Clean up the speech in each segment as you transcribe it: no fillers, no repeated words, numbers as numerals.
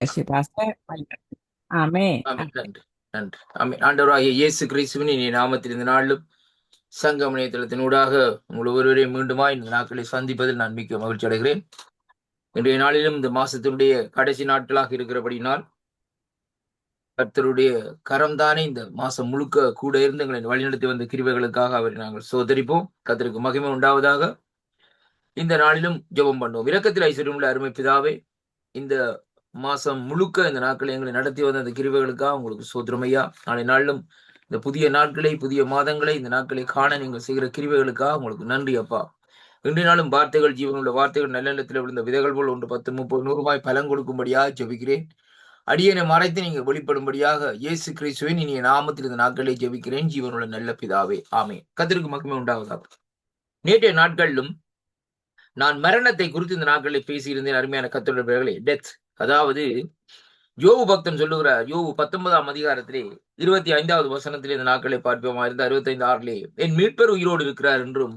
Bless you, Pastor. Amen. ஆமென். நன்றி நன்றி. ஆமென். ஆண்டவராகிய இயேசு கிறிஸ்துவின் இனிய நாமத்தில் இந்த நாளிலும் சங்கம் இணையதளத்தினூடாக உங்கள் ஒருவரையும் மீண்டுமாய் இந்த நாட்களை சந்திப்பதில் நான் மிக்க மகிழ்ச்சி அடைகிறேன். இன்றைய நாளிலும் இந்த மாசத்தினுடைய கடைசி நாட்களாக இருக்கிறபடினால் கர்த்தருடைய கரம்தானே இந்த மாசம் முழுக்க கூட இருந்து எங்களை வழிநடத்தி வந்த கிருபைகளுக்காக அவரை நாங்கள் சோதரிப்போம். கர்த்தருக்கு மகிமை உண்டாவதாக. இந்த நாளிலும் ஜெபம் பண்ணுவோம். இரக்கத்தில் ஐஸ்வர்யமுள்ள அருமை பிதாவே, இந்த மாசம் முழுக்க இந்த நாட்களை எங்களை நடத்தி வந்த அந்த கிருபைகளுக்காக உங்களுக்கு சோத்திரம் ஐயா. நாளை நாளிலும் இந்த புதிய நாட்களை, புதிய மாதங்களை, இந்த நாட்களை காண நீங்கள் செய்கிற கிருபைகளுக்காக உங்களுக்கு நன்றி அப்பா. இன்றைய நாளும் வார்த்தைகள், ஜீவனுள்ள வார்த்தைகள், நல்ல நிலத்தில் விழுந்த விதைகள் போல் 1, 10, 30, 100 பலன் கொடுக்கும்படியாக ஜெபிக்கிறேன். அடியனை மறைத்து நீங்க வெளிப்படும்படியாக இயேசு கிறிஸ்துவின் இனிய நாமத்தில் இந்த நாட்களை ஜெபிக்கிறேன். ஜீவனுள்ள நல்ல பிதாவே, ஆமென். கர்த்தருக்கு மகிமை உண்டாவதாக. நேற்றைய நாட்களிலும் நான் மரணத்தை குறித்து இந்த நாட்களில் பேசியிருந்தேன். அருமையான கர்த்தருடைய பிள்ளைகளே, டெத், அதாவது யோபு பக்தன் சொல்லுகிறார். யோபு 19ஆம் அதிகாரத்திலே 25வது வசனத்திலே இந்த நாட்களை பார்ப்போமா இருந்து 65:6 என் மீட்பர் உயிரோடு இருக்கிறார் என்றும்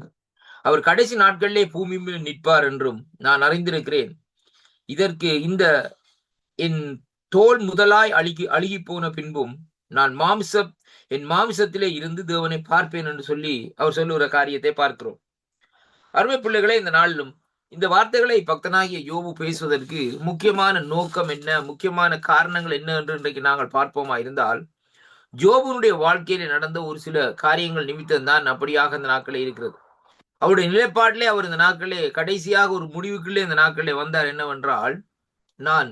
அவர் கடைசி நாட்களிலே பூமி மேல் நிற்பார் என்றும் நான் அறிந்திருக்கிறேன். இதற்கு இந்த என் தோல் முதலாய் அழுகி போன பின்பும் நான் என் மாமிசத்திலே இருந்து தேவனை பார்ப்பேன் என்று சொல்லி அவர் சொல்லுகிற காரியத்தை பார்க்கிறோம். அருமை பிள்ளைகளே, இந்த நாளிலும் இந்த வார்த்தைகளை பக்தனாகிய யோபு பேசுவதற்கு முக்கியமான நோக்கம் என்ன, முக்கியமான காரணங்கள் என்ன என்று இன்றைக்கு நாங்கள் பார்ப்போமா இருந்தால், யோபுனுடைய வாழ்க்கையில நடந்த ஒரு சில காரியங்கள் நிமித்தம் தான் அப்படியாக இந்த நாட்களே இருக்கிறது. அவருடைய நிலைப்பாட்டிலே அவர் இந்த நாட்களே கடைசியாக ஒரு முடிவுக்குள்ளே இந்த நாட்களே வந்தார். என்னவென்றால், நான்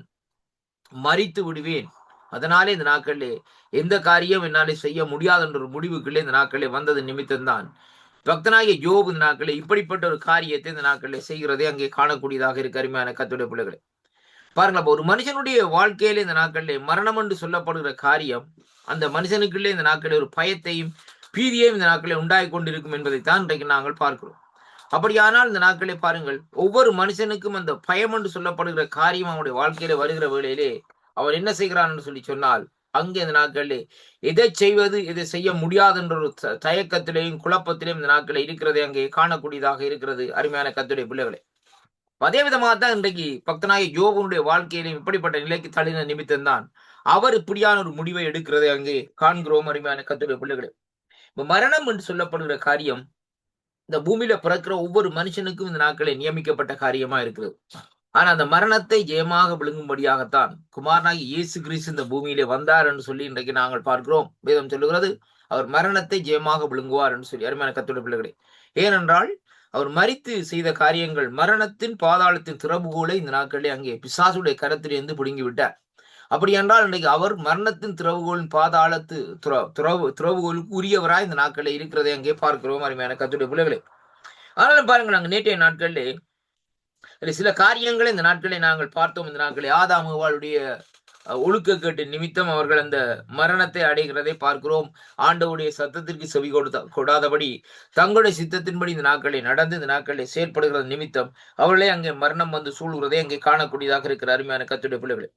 மரித்து விடுவேன், அதனாலே இந்த நாட்களிலே எந்த காரியம் என்னாலே செய்ய முடியாது என்ற ஒரு முடிவுக்குள்ளே இந்த நாட்களே வந்தது நிமித்தம்தான் பக்தனாகிய யோபு இந்த நாட்களே இப்படிப்பட்ட ஒரு காரியத்தை இந்த நாட்களில் செய்கிறதே அங்கே காணக்கூடியதாக இருக்கு. அருமையான கர்த்தருடைய பிள்ளைகளே, பாருங்களா, ஒரு மனுஷனுடைய வாழ்க்கையில இந்த நாட்களிலே மரணம் என்று சொல்லப்படுகிற காரியம் அந்த மனுஷனுக்குள்ளே இந்த நாட்களில் ஒரு பயத்தையும் பீதியையும் இந்த நாட்களில் உண்டாகி கொண்டிருக்கும் என்பதைத்தான் இன்றைக்கு நாங்கள் பார்க்கிறோம். அப்படியானால் இந்த நாட்களை பாருங்கள், ஒவ்வொரு மனுஷனுக்கும் அந்த பயம் என்று சொல்லப்படுகிற காரியம் அவனுடைய வாழ்க்கையில வருகிற வேளையிலே அவன் என்ன செய்கிறான் என்று சொல்லி சொன்னால், அங்கே இந்த நாட்களிலே எதை செய்வது, எதை செய்ய முடியாது என்ற ஒரு தயக்கத்திலேயும் குழப்பத்திலேயும் இந்த நாட்களில் இருக்கிறதை அங்கே காணக்கூடியதாக இருக்கிறது. அருமையான கர்த்தருடைய பிள்ளைகளே, அதே விதமாகத்தான் இன்றைக்கு பக்தனாகிய யோபுனுடைய வாழ்க்கையிலும் இப்படிப்பட்ட நிலைக்கு தள்ளின நிமித்தம்தான் அவர் இப்படியான ஒரு முடிவை எடுக்கிறதை அங்கே காண்கிறோம். அருமையான கர்த்தருடைய பிள்ளைகளே, மரணம் என்று சொல்லப்படுகிற காரியம் இந்த பூமியில பிறக்கிற ஒவ்வொரு மனுஷனுக்கும் இந்த நாட்களை நியமிக்கப்பட்ட காரியமா இருக்கிறது. ஆனா அந்த மரணத்தை ஜெயமாக விழுங்கும்படியாகத்தான் குமாரனாகி இயேசு கிறிஸ்து இந்த பூமியிலே வந்தார் என்று சொல்லி இன்றைக்கு நாங்கள் பார்க்கிறோம். வேதம் சொல்லுகிறது அவர் மரணத்தை ஜெயமாக விழுங்குவார் என்று சொல்லி. அருமையான கர்த்தருடைய பிள்ளைகளே, ஏனென்றால் அவர் மரித்து செய்த காரியங்கள் மரணத்தின் பாதாளத்தின் திறவுகோலை இந்த நாட்களிலே அங்கே பிசாசுடைய கரத்திலிருந்து பிடுங்கி விட்டார். அப்படி என்றால் இன்றைக்கு அவர் மரணத்தின் திறவுகோலின் பாதாளத்து திறவுகோலுக்கு உரியவராய் இந்த நாட்களில் இருக்கிறதை அங்கே பார்க்கிறோம். அருமையான கர்த்தருடைய பிள்ளைகளே, ஆனாலும் பாருங்கள், நாங்கள் நேற்றைய நாட்களிலே சில காரியங்களை இந்த நாட்களை நாங்கள் பார்த்தோம். இந்த நாட்களை ஆதாம் ஏவாளுடைய ஒழுக்கக்கேட்டு நிமித்தம் அவர்கள் அந்த மரணத்தை அடைகிறதை பார்க்கிறோம். ஆண்டவருடைய சத்தத்திற்கு செவி கொடாதபடி தங்களுடைய சித்தத்தின்படி இந்த நாட்களை நடந்து இந்த நாட்களை செயற்படுகிறது நிமித்தம் அவர்களே அங்கே மரணம் வந்து சூழ்கிறதை அங்கே காணக்கூடியதாக இருக்கிற அருமையான கர்த்தருடைய பிள்ளைகளே,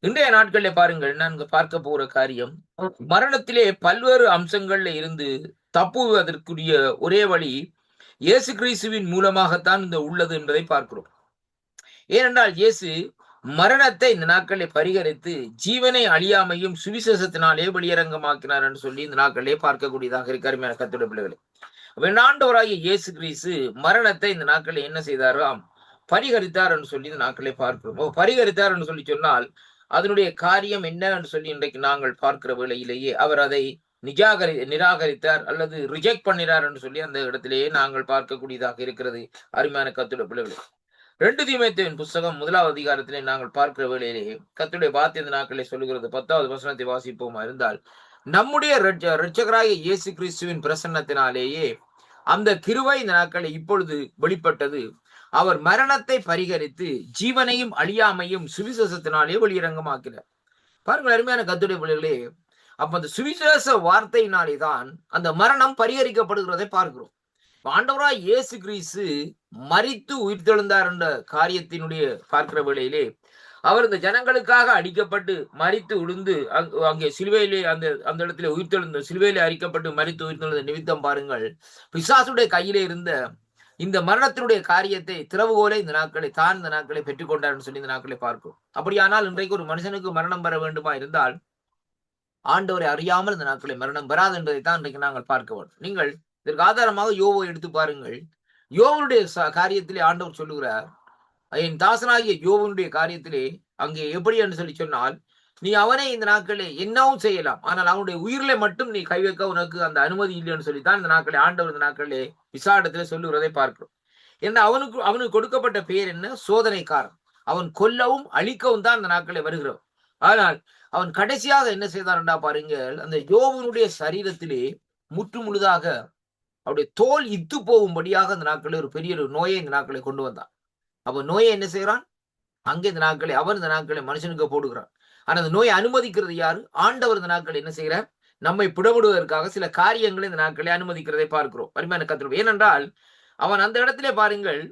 இன்றைய நாட்களில் பாருங்கள், நாங்கள் பார்க்க போகிற காரியம் மரணத்திலே பல்வேறு அம்சங்கள்ல இருந்து தப்புவதற்குரிய ஒரே வழி இயேசு கிறிஸ்துவின் மூலமாகத்தான் இந்த உள்ளது என்பதை பார்க்கிறோம். ஏனென்றால் இயேசு மரணத்தை இந்த நாட்களில் பரிகரித்து ஜீவனை அழியாமையும் சுவிசேஷத்தினாலே வெளியரங்கமாக்கினார் என்று சொல்லி இந்த நாட்களிலே பார்க்கக்கூடியதாக இருக்காரு. கர்த்தருடைய பிள்ளைகளே, ஆண்டவராகிய இயேசு கிறிஸ்து மரணத்தை இந்த நாட்களில் என்ன செய்தாராம்? பரிகரித்தார் என்று சொல்லி இந்த நாட்களை பார்க்கிறோம். பரிகரித்தார் என்று சொல்லி சொன்னால் அதனுடைய காரியம் என்ன என்று சொல்லி இன்றைக்கு நாங்கள் பார்க்கிற வேளையிலேயே அவர் அதை நிராகரித்தார் அல்லது ரிஜெக்ட் பண்ணினார் என்று சொல்லி அந்த இடத்திலேயே நாங்கள் பார்க்கக்கூடியதாக இருக்கிறது. அருமையான கர்த்தருடைய பிள்ளைகளே, 2 தீமோத்தேயுவின் புஸ்தகம் 1வது அதிகாரத்திலே நாங்கள் பார்க்கிற வேளையிலேயே கர்த்தருடைய வார்த்தை இந்த நாட்களை சொல்லுகிறது. 10வது வசனத்தை வாசிப்போமா இருந்தால், நம்முடைய இரட்சகராகிய இயேசு கிறிஸ்துவின் பிரசன்னத்தினாலேயே அந்த கிருபை இந்த நாட்களை இப்பொழுது வெளிப்பட்டது. அவர் மரணத்தை பரிகரித்து ஜீவனையும் அழியாமையும் சுவிசேஷத்தினாலே வெளியரங்கமாக்கிறார். பாருங்கள் அருமையான கர்த்தருடைய பிள்ளைகளே, அப்ப அந்த சுவிசேஷ வார்த்தையினாலே தான் அந்த மரணம் பரிகரிக்கப்படுகிறதை பார்க்கிறோம். ஆண்டவராய் இயேசு கிறிஸ்து மரித்து உயிர்த்தெழுந்தார் என்ற காரியத்தினுடைய பார்க்கிற வேளையிலே அவர் இந்த ஜனங்களுக்காக அடிக்கப்பட்டு மரித்து விழுந்து அங்கே சிலுவையிலே அந்த இடத்துல உயிர்த்தெழுந்த சிலுவையிலே அரிக்கப்பட்டு மரித்து உயிர்த்தெழுந்த நிமித்தம் பாருங்கள், பிசாசுடைய கையிலே இருந்த இந்த மரணத்தினுடைய காரியத்தை திறவுகோலை இந்த நாட்களை தான் இந்த நாட்களை பெற்றுக்கொண்டார் சொல்லி இந்த நாட்களை பார்க்கும். அப்படியானால் இன்றைக்கு ஒரு மனுஷனுக்கு மரணம் பெற வேண்டுமா இருந்தால் ஆண்டவரை அறியாமல் இந்த நாட்களை மரணம் பெறாது என்பதைத்தான் இன்றைக்கு நாங்கள் பார்க்க வேண்டும். நீங்கள் இதற்கு ஆதாரமாக யோவை எடுத்து பாருங்கள். யோவனுடைய காரியத்திலே ஆண்டவர் சொல்லுகிறார், என் தாசனாகிய யோவனுடைய காரியத்திலே அங்கே எப்படி என்று சொல்லி சொன்னால், நீ அவனை இந்த நாட்களே என்னவும் செய்யலாம், ஆனால் அவனுடைய உயிரிலே மட்டும் நீ கை வைக்க உனக்கு அந்த அனுமதி இல்லைன்னு சொல்லித்தான் இந்த நாட்களே ஆண்டவர் இந்த நாட்களே விசாரத்திலே சொல்லுகிறதை பார்க்கிறோம். ஏன்னா அவனுக்கு கொடுக்கப்பட்ட பெயர் என்ன? சோதனைக்காரன். அவன் கொல்லவும் அழிக்கவும் தான் இந்த நாட்களே வருகிறவன். ஆனால் அவன் கடைசியாக என்ன செய்தான்டா பாருங்கள், அந்த யோவனுடைய சரீரத்திலே முற்று முழுதாக அவருடைய தோல் இத்து போகும்படியாக இந்த நாட்களில் ஒரு பெரிய ஒரு நோயை இந்த நாட்களை கொண்டு வந்தான். அப்ப நோயை என்ன செய்யறான்? அங்கே இந்த நாட்களை அவன் இந்த நாட்களை மனுஷனுக்கு போடுகிறான். ஆனா அந்த நோயை அனுமதிக்கிறது யாரு? ஆண்டவர் இந்த நாட்கள் என்ன செய்கிறார்? நம்மை புடமிடுவதற்காக சில காரியங்களை இந்த நாட்களை அனுமதிக்கிறதை பார்க்கிறோம். அருமையான கர்த்தர், ஏனென்றால் அவன் அந்த இடத்திலே பாருங்கள்,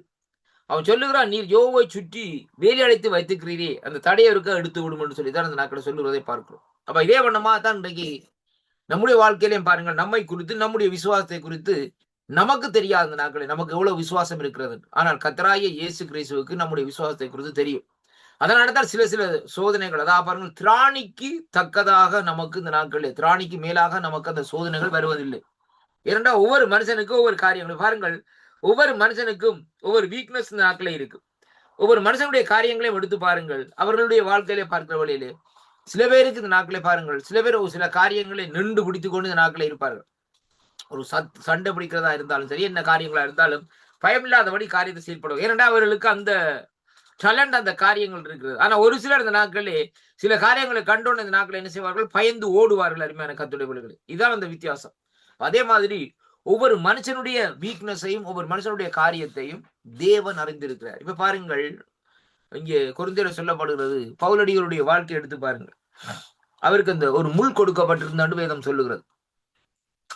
அவன் சொல்லுகிறான், நீர் யோவை சுற்றி வேலி அடைத்து வைத்துக்கிறீரே, அந்த தடையை இருக்க எடுத்து விடும் என்று சொல்லித்தான் அந்த நாட்களை சொல்லுவதை பார்க்கிறோம். அப்ப இதே வண்ணமா தான் இன்றைக்கு நம்முடைய வாழ்க்கையிலையும் பாருங்கள், நம்மை குறித்து நம்முடைய விசுவாசத்தை குறித்து நமக்கு தெரியாத அந்த நாட்களை நமக்கு எவ்வளவு விசுவாசம் இருக்கிறது. ஆனால் கர்த்தராகிய இயேசு கிறிஸ்துவுக்கு நம்முடைய விசுவாசத்தை குறித்து தெரியும். அதனால தான் சில சில சோதனைகள், அதாவது பாருங்கள், திராணிக்கு தக்கதாக நமக்கு இந்த நாட்களில் திராணிக்கு மேலாக நமக்கு அந்த சோதனைகள் வருவதில்லை. ஏனென்றால் ஒவ்வொரு மனுஷனுக்கும் ஒவ்வொரு காரியங்கள் பாருங்கள், ஒவ்வொரு மனுஷனுக்கும் ஒவ்வொரு வீக்னஸ் இந்த நாட்களே இருக்கு. ஒவ்வொரு மனுஷனுடைய காரியங்களையும் எடுத்து பாருங்கள். அவர்களுடைய வாழ்க்கையிலே பார்க்கிற வழியிலே சில பேருக்கு இந்த நாட்களை பாருங்கள், சில பேர் சில காரியங்களை நின்று பிடித்துக் கொண்டு இந்த நாட்களை இருப்பார்கள். ஒரு சண்டை பிடிக்கிறதா இருந்தாலும் சரி, என்ன காரியங்களா இருந்தாலும் பயமில்லாதபடி காரியத்தை செயல்படுவாங்க. ஏனென்றால் அவர்களுக்கு அந்த டேலண்ட், அந்த காரியங்கள் இருக்கிறது. ஆனா ஒரு சிலர் இந்த நாட்களே சில காரியங்களை கண்டோன்னு இந்த நாட்களை என்ன செய்வார்கள்? பயந்து ஓடுவார்கள். அருமையான கர்த்தருடைய பிள்ளைகளே, இதான் அந்த வித்தியாசம். அதே மாதிரி ஒவ்வொரு மனுஷனுடைய வீக்னஸையும் ஒவ்வொரு மனுஷனுடைய காரியத்தையும் தேவன் அறிந்திருக்கிறார். இப்ப பாருங்கள், இங்கே கொரிந்தியர் சொல்லப்படுகிறது, பவுலடிகளுடைய வாழ்க்கை எடுத்து பாருங்கள். அவருக்கு அந்த ஒரு முள் கொடுக்கப்பட்டிருந்தாண்டு வேதம் சொல்லுகிறது.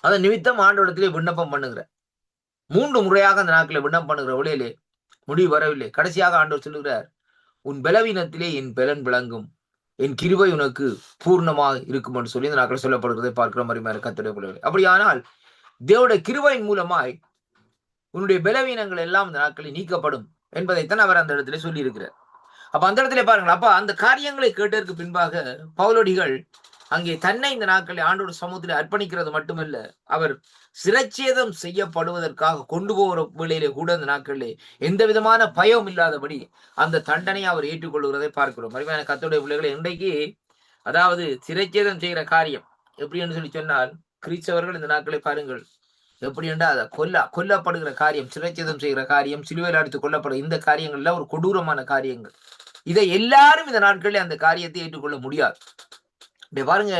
அதன் நிமித்தம் ஆண்டவரிடத்திலே விண்ணப்பம் பண்ணுகிற 3 முறையாக அந்த நாட்களை விண்ணப்பம் பண்ணுகிற வழியிலே முடிவு வரவில்லை. கடைசியாக ஆண்டவர் சொல்லுகிறார், உன் பலவீனத்திலே என் பலன் விளங்கும், என் கிருபை உனக்கு பூர்ணமாக இருக்கும் என்று சொல்லி இந்த நாட்களை சொல்லப்படுகிறதை பார்க்கிற மாதிரி கர்த்தருடைய பிள்ளைகளே. அப்படியானால் தேவனுடைய கிருபையின் மூலமாய் உன்னுடைய பலவீனங்கள் எல்லாம் இந்த நாட்களில் நீக்கப்படும் என்பதைத்தான் அவர் அந்த இடத்துல சொல்லி இருக்கிறார். அப்ப அந்த இடத்துல பாருங்கள், அப்ப அந்த காரியங்களை கேட்டதற்கு பின்பாக பவுலடிகள் அங்கே தன்னை இந்த நாட்களில் ஆண்டோட சமூகத்தில் அர்ப்பணிக்கிறது மட்டுமல்ல, அவர் சிரச்சேதம் செய்யப்படுவதற்காக கொண்டு போகிற வேளையிலே கூட இந்த நாட்களிலே எந்த விதமான பயம் இல்லாதபடி அந்த தண்டனையை அவர் ஏற்றுக்கொள்கிறதை பார்க்கிறோம். அருமையான கர்த்தருடைய பிள்ளைகளை, இன்றைக்கு அதாவது சிரச்சேதம் செய்கிற காரியம் எப்படி என்று சொல்லி சொன்னால், கிறிஸ்தவர்கள் இந்த நாட்களை பாருங்கள் எப்படி என்றால் கொல்லப்படுகிற காரியம், சிரச்சேதம் செய்கிற காரியம், சிலுவையில் அடித்து கொல்லப்படுற இந்த காரியங்கள்ல ஒரு கொடூரமான காரியங்கள். இதை எல்லாரும் இந்த நாட்களில் அந்த காரியத்தை ஏற்றுக்கொள்ள முடியாது. பாருங்க,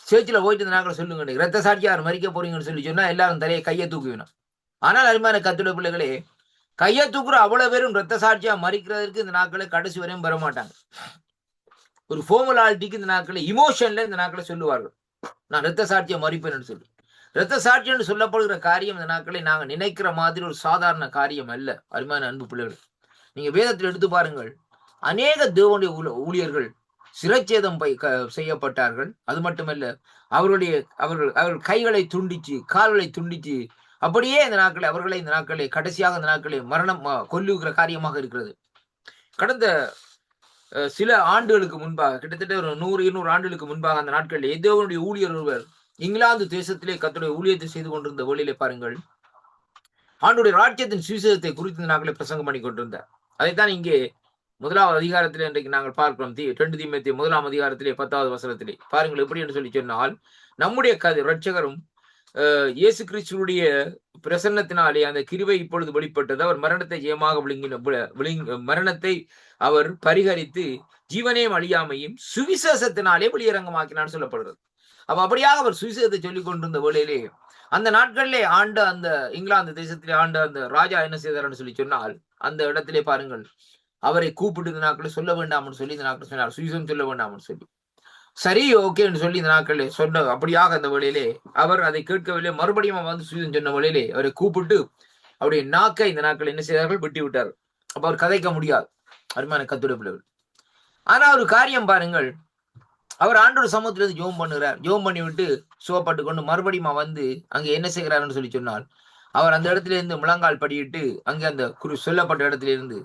சேர்ச்சில் போயிட்டு இந்த நாட்களை சொல்லுங்க, இரத்த சாட்சியார் மறிக்க போறீங்கன்னு சொல்லி சொன்னா எல்லாரும் தலையை கையை தூக்குவினோம். ஆனால் அருமையான கர்த்தருடைய பிள்ளைகளே, கையை தூக்குற அவ்வளவு பேரும் இரத்த சாட்சியா மறிக்கிறதுக்கு இந்த நாட்களை கடைசி வரையும் வர மாட்டாங்க. ஒரு ஃபார்மலாலிட்டிக்கு இந்த நாட்களை, இமோஷன்ல இந்த நாட்களை சொல்லுவார்கள், நான் இரத்த சாட்சியை மறிப்பேன்னு சொல்லி. இரத்த சாட்சி என்று சொல்லப்படுகிற காரியம் இந்த நாட்களை நாங்கள் நினைக்கிற மாதிரி ஒரு சாதாரண காரியம் அல்ல. அருமையான அன்பு பிள்ளைகள், நீங்க வேதத்தில் எடுத்து பாருங்கள், அநேக தேவனுடைய ஊழியர்கள் சிரச்சேதம் செய்யப்பட்டார்கள். அது மட்டுமல்ல, அவர்கள் கைகளை துண்டிச்சு, கால்களை துண்டிச்சு, அப்படியே இந்த நாட்களை அவர்களை இந்த நாட்களை கடைசியாக இந்த நாட்களை மரணம் கொல்லுகிற காரியமாக இருக்கிறது. கடந்த சில ஆண்டுகளுக்கு முன்பாக, கிட்டத்தட்ட ஒரு 100-200 ஆண்டுகளுக்கு முன்பாக அந்த நாட்களில் தேவனுடைய ஊழியர் ஒருவர் இங்கிலாந்து தேசத்திலே கர்த்தருடைய ஊழியத்தை செய்து கொண்டிருந்த வேளையிலே பாருங்கள், ஆண்டுடைய ராஜ்யத்தின் சுவிசேஷத்தை குறித்து நாட்களை பிரசங்கம் பண்ணி கொண்டிருந்தார். அதைத்தான் இங்கே 1வது அதிகாரத்திலே இன்றைக்கு நாங்கள் பார்க்கிறோம். 2 தீமோத்தேயு 1ஆம் அதிகாரத்திலே 10வது வசனத்திலே பாருங்கள் எப்படி என்று சொல்லி சொன்னால், நம்முடைய இரட்சகரும் இயேசு கிறிஸ்துவுடைய பிரசன்னத்தினாலே அந்த கிருபை இப்பொழுது வெளிப்பட்டது. அவர் மரணத்தை ஜெயமாக மரணத்தை அவர் பரிகரித்து ஜீவனையும் அழியாமையும் சுவிசேஷத்தினாலே வெளியரங்கமாக்கினான்னு சொல்லப்படுகிறது. அப்ப அப்படியாக அவர் சுவிசேஷத்தை சொல்லிக் கொண்டிருந்த வேளையிலே அந்த நாட்களிலே ஆண்ட அந்த இங்கிலாந்து தேசத்திலே ஆண்ட அந்த ராஜா என்ன செய்தார்னு சொல்லி சொன்னால், அந்த இடத்திலே பாருங்கள், அவரை கூப்பிட்டு இந்த நாட்களை சொல்ல வேண்டாம்னு சொல்லி இந்த நாட்கள் சொன்னார், சுவிசேஷம் சொல்ல வேண்டாம்னு சொல்லி. சரி, ஓகேன்னு சொல்லி இந்த நாட்களே சொன்ன அப்படியாக அந்த வேளையிலே அவர் அதை கேட்கவில்லை. மறுபடியும் வந்து சுவிசேஷம் சொன்ன வேளையிலே அவரை கூப்பிட்டு அவருடைய நாக்கை இந்த நாட்கள் என்ன செய்தார்கள்? வெட்டி விட்டார். அப்ப அவர் கதைக்க முடியாது. அருமையான கர்த்தருடைய பிள்ளைகள், ஆனா ஒரு காரியம் பாருங்கள், அவர் ஆண்டோட சமூகத்திலிருந்து ஜெபம் பண்ணுகிறார். ஜெபம் பண்ணி விட்டு சுகப்பட்டு கொண்டு மறுபடியும் வந்து அங்க என்ன செய்கிறாருன்னு சொல்லி சொன்னால், அவர் அந்த இடத்துல இருந்து முழங்கால் படியிட்டு அங்கே அந்த சொல்லப்பட்ட இடத்துல இருந்து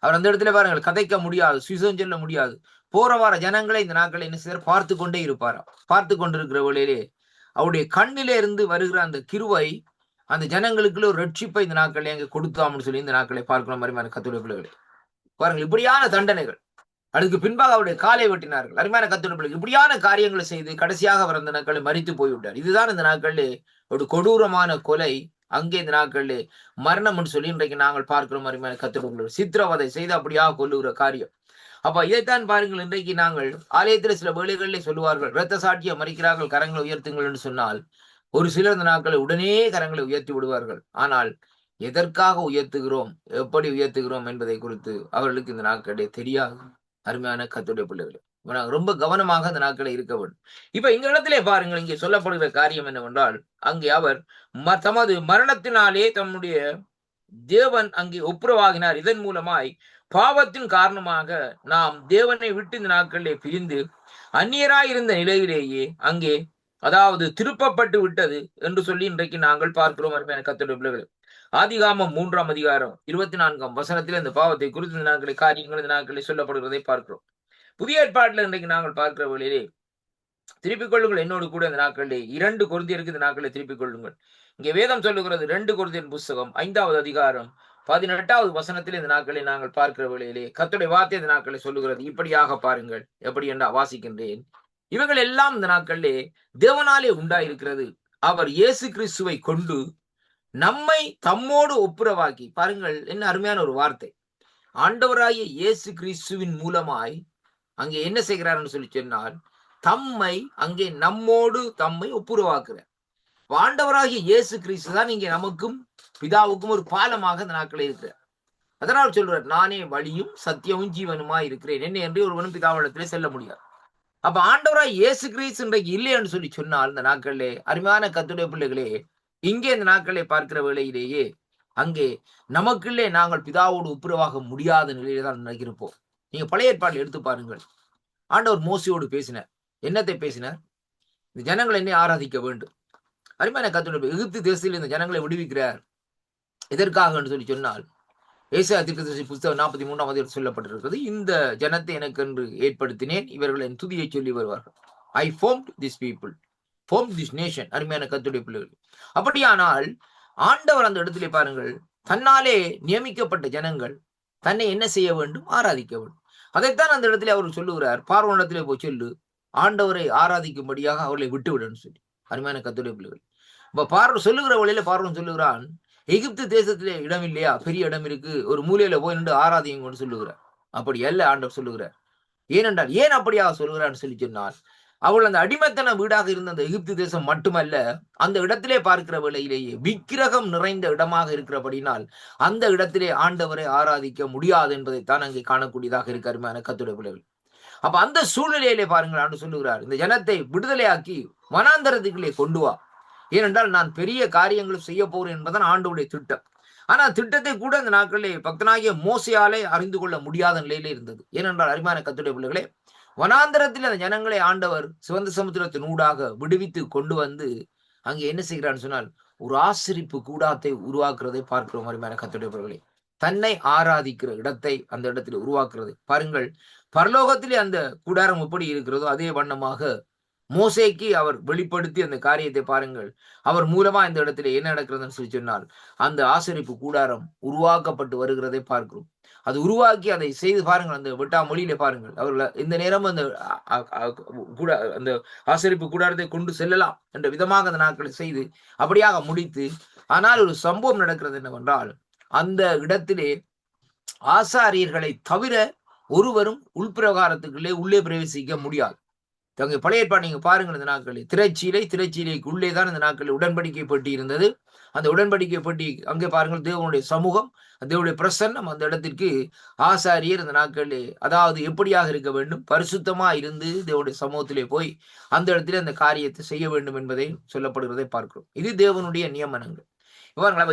அவர் அந்த இடத்துல பாருங்கள் கதைக்க முடியாது, சுவிசேஷம் சொல்ல முடியாது. போற வார ஜனங்களை இந்த நாட்களை என்ன செய்ய பார்த்து கொண்டே இருப்பாராம். பார்த்து கொண்டிருக்கிற வேளையிலே அவருடைய கண்ணிலே இருந்து வருகிற அந்த கிருவை அந்த ஜனங்களுக்குள்ள ஒரு ரட்சிப்பை இந்த நாட்களை அங்கே கொடுத்தாம்னு சொல்லி இந்த நாட்களை பார்க்கிற மாதிரி கத்துடைய பிள்ளைகளை பாருங்கள். இப்படியான தண்டனைகள் அதுக்கு பின்பாக அவருடைய காலை வெட்டினார்கள். அருமையான கத்துடைய பிள்ளைகள் இப்படியான காரியங்களை செய்து கடைசியாக அவர் அந்த நாட்களை மரித்து போய்விட்டார். இதுதான் இந்த நாட்களிலே ஒரு கொடூரமான கொலை. அங்கே இந்த நாட்களிலே மரணம் சொல்லி இன்றைக்கு நாங்கள் பார்க்கிறோம். அருமையான கத்துடைய சித்திரவதை செய்து அப்படியாக கொல்லுகிற காரியம். அப்ப இதைத்தான் பாருங்கள், இன்றைக்கு நாங்கள் ஆலயத்தில் சில வேளைகளிலே சொல்லுவார்கள், இரத்த சாட்சியை மறிக்கிறார்கள், கரங்களை உயர்த்துங்கள் என்று சொன்னால் ஒரு சிலர் இந்த நாட்களை உடனே கரங்களை உயர்த்தி விடுவார்கள். ஆனால் எதற்காக உயர்த்துகிறோம், எப்படி உயர்த்துகிறோம் என்பதை குறித்து அவர்களுக்கு இந்த நாட்களே தெரியாது. அருமையான கர்த்தருடைய பிள்ளைகளை ரொம்ப கவனமாக அந்த நாட்களை இருக்க வேண்டும். இப்ப இந்த இடத்திலே பாருங்கள், இங்கே சொல்லப்படுகிற காரியம் என்னவென்றால், அங்கே அவர் தமது மரணத்தினாலே தம்முடைய தேவன் அங்கே ஒப்புரவாகினார். இதன் மூலமாய் பாவத்தின் காரணமாக நாம் தேவனை விட்டு இந்த நாட்களிலே பிரிந்து அந்நியராய் இருந்த நிலையிலேயே அங்கே அதாவது திருப்பப்பட்டு விட்டது என்று சொல்லி இன்றைக்கு நாங்கள் பார்க்கிறோம். அருமையான கர்த்தருடைய பிள்ளைகளே, ஆதிகாமம் 3ஆம் அதிகாரம் 24ஆம் வசனத்தில் இந்த பாவத்தை குறித்து இந்த நாட்களை காரியங்கள் இந்த நாட்களில் சொல்லப்படுவதை பார்க்கிறோம். புதிய ஏற்பாட்டில் இன்றைக்கு நாங்கள் பார்க்கிற வழியிலே திருப்பிக் கொள்ளுங்கள் என்னோடு கூட இந்த நாட்களிலே 2 கொரிந்தியருக்கு இந்த நாட்களை திருப்பிக் கொள்ளுங்கள். இங்கே வேதம் சொல்லுகிறது 2 கொரிந்தியர் புஸ்தகம் 5ஆவது அதிகாரம் 18ஆவது வசனத்தில் இந்த நாட்களை நாங்கள் பார்க்கிற வேளையிலே கர்த்தருடைய வார்த்தை இந்த நாட்களை சொல்லுகிறது. இப்படியாக பாருங்கள், எப்படி என்று வாசிக்கின்றேன். இவர்கள் எல்லாம் இந்த நாட்களிலே தேவனாலே உண்டாயிருக்கிறது. அவர் இயேசு கிறிஸ்துவை கொண்டு நம்மை தம்மோடு ஒப்புரவாக்கி, பாருங்கள் என்ன அருமையான ஒரு வார்த்தை, ஆண்டவராகிய இயேசு கிறிஸ்துவின் மூலமாய் அங்கே என்ன செய்கிறார்னு சொல்லி சொன்னால் தம்மை அங்கே நம்மோடு தம்மை ஒப்புரவாக்குறார். ஆண்டவராகிய இயேசு கிறிஸ்து தான் இங்கே நமக்கும் பிதாவுக்கும் ஒரு பாலமாக இந்த நாட்களில் இருக்கிறார். அதனால் சொல்றார், நானே வழியும் சத்தியமும் ஜீவனுமாய் இருக்கிறேன், என்ன என்று ஒருவனும் பிதாவிடத்திலே செல்ல முடியாது. அப்ப ஆண்டவராய் இயேசு கிறிஸ்து இன்றைக்கு இல்லை என்று சொல்லி சொன்னால் இந்த நாட்களிலே அருமையான கர்த்தருடைய பிள்ளைகளே, இங்கே இந்த நாட்களை பார்க்கிற வேளையிலேயே அங்கே நமக்குள்ளே நாங்கள் பிதாவோடு ஒப்புரவாக முடியாத நிலையில தான் நினைக்கிறப்போம். நீங்க பழைய ஏற்பாட்டில் எடுத்து பாருங்கள், ஆண்டவர் மோசையோடு பேசினார். என்னத்தை பேசினார்? இந்த ஜனங்களை என்னை ஆராதிக்க வேண்டும். அருமையான கர்த்தருடைய எகிப்து தேசத்தில் இந்த ஜனங்களை விடுவிக்கிறார். எதற்காக என்று சொல்லி சொன்னால் ஏசாயா தீர்க்கதரிசி புத்தகம் 43ஆம் அதிகாரத்தில் சொல்லப்பட்டிருக்கிறது, இந்த ஜனத்தை எனக்கு என்று ஏற்படுத்தினேன், இவர்கள் என் துதியை சொல்லி வருவார்கள். ஐ formed this people, formed this nation. அருமையான கர்த்தருடைய பிள்ளைகள், அப்படியானால் ஆண்டவர் அந்த இடத்திலே பாருங்கள், தன்னாலே நியமிக்கப்பட்ட ஜனங்கள் தன்னை என்ன செய்ய வேண்டும்? ஆராதிக்க வேண்டும். அதைத்தான் அந்த இடத்துல அவர் சொல்லுகிறார், பார்வோனிடத்திலே போய் சொல்லு, ஆண்டவரை ஆராதிக்கும்படியாக அவர்களை விட்டுவிடன்னு சொல்லி. அருமையான கர்த்தருடைய பிள்ளைகள், இப்ப பார்வன் சொல்லுகிற வழியில பார்வன் சொல்லுகிறான், எகிப்து தேசத்திலே இடம் இல்லையா? பெரிய இடம் இருக்கு, ஒரு மூலையில போய் நின்று ஆராதிங்கன்னு சொல்லுகிறார். அப்படி அல்ல ஆண்டவர் சொல்லுகிறார். ஏனென்றால் ஏன் அப்படியாக சொல்லுகிறான்னு சொல்லி சொன்னால், அவள் அந்த அடிமைத்தன வீடாக இருந்த அந்த எகிப்து தேசம் மட்டுமல்ல, அந்த இடத்திலே பார்க்கிற வேளையிலேயே விக்கிரகம் நிறைந்த இடமாக இருக்கிறபடினால் அந்த இடத்திலே ஆண்டவரை ஆராதிக்க முடியாது என்பதைத்தான் அங்கே காணக்கூடியதாக இருக்கு. அருமையான கர்த்தருடைய பிள்ளைகள், அப்ப அந்த சூழ்நிலையிலே பாருங்கள், ஆண்டு சொல்லுகிறார், இந்த ஜனத்தை விடுதலையாக்கி வனாந்தரத்துக்குள்ளே கொண்டு வா, ஏனென்றால் நான் பெரிய காரியங்களும் செய்ய போறேன் என்பதுதான் ஆண்டவருடைய திட்டம். ஆனா திட்டத்தை கூட இந்த நாட்களிலே பக்தனாகிய மோசையாலே அறிந்து கொள்ள முடியாத நிலையிலே இருந்தது. ஏனென்றால் அருமையான கர்த்தருடைய பிள்ளைகளே, வனாந்தரத்தில் அந்த ஜனங்களை ஆண்டவர் சிவந்த சமுத்திரத்தின் ஊடாக விடுவித்து கொண்டு வந்து அங்கே என்ன செய்கிறான்னு சொன்னால் ஒரு ஆசரிப்பு கூடாரத்தை உருவாக்குறதை பார்க்கிறோம். அருமையான கர்த்தருடைய பிள்ளைகளே, தன்னை ஆராதிக்கிற இடத்தை அந்த இடத்துல உருவாக்குறது பாருங்கள். பரலோகத்திலே அந்த கூடாரம் எப்படி இருக்கிறதோ அதே வண்ணமாக மோசேக்கு அவர் வெளிப்படுத்தி அந்த காரியத்தை பாருங்கள், அவர் மூலமா இந்த இடத்துல என்ன நடக்கிறதுன்னு சொல்லி சொன்னால் அந்த ஆசரிப்பு கூடாரம் உருவாக்கப்பட்டு வருகிறதை பார்க்கிறோம். அது உருவாக்கி அதை செய்து பாருங்கள், அந்த வெட்டா மொழியில பாருங்கள், அவர்கள் இந்த நேரம் அந்த அந்த ஆசரிப்பு கூடாரத்தை கொண்டு செல்லலாம் என்ற விதமாக அந்த நாட்களை செய்து அப்படியாக முடித்து, ஆனால் ஒரு சம்பவம் நடக்கிறது என்னவென்றால், அந்த இடத்திலே ஆசாரியர்களை தவிர ஒருவரும் உள்பிரகாரத்துக்குள்ளே உள்ளே பிரவேசிக்க முடியாது. அங்கே பழைய ஏற்பாடு நீங்க பாருங்கள், இந்த நாட்களில் திரைச்சீலைக்கு உள்ளே தான் இந்த நாட்களில் உடன்படிக்கை பெட்டி இருந்தது. அந்த உடன்படிக்கை பெட்டி அங்கே பாருங்கள், தேவனுடைய சமூகம், தேவனுடைய பிரசன்னம் அந்த இடத்திற்கு ஆசாரியர் இந்த நாட்களிலே அதாவது எப்படியாக இருக்க வேண்டும்? பரிசுத்தமா இருந்து தேவனுடைய சமூகத்திலே போய் அந்த இடத்திலே அந்த காரியத்தை செய்ய வேண்டும் என்பதை சொல்லப்படுகிறதை பார்க்கிறோம். இது தேவனுடைய நியமனங்கள்.